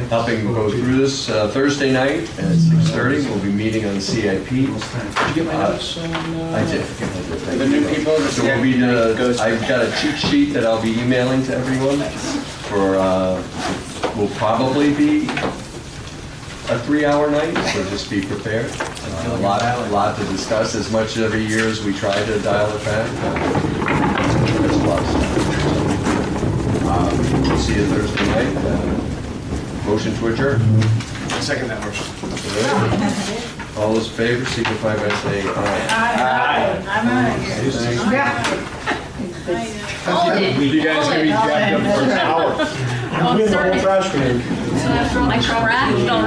helping go through this. Thursday night at 6:30, we'll be meeting on CIP. Did you get my notes on? I did. Thank The you. new people, the So we'll be, I've got a cheat sheet that I'll be emailing to everyone for, will probably be a 3-hour night, so just be prepared. A lot to discuss, as much every year as we try to dial it back. There's a lot of stuff. We'll see you Thursday night. Motion to adjourn. Second that motion. All those in favor, signify by saying aye. I'm out of here. You guys are gonna be jacked up for an hour. Oh, I'm starting. Trash can. I crashed already.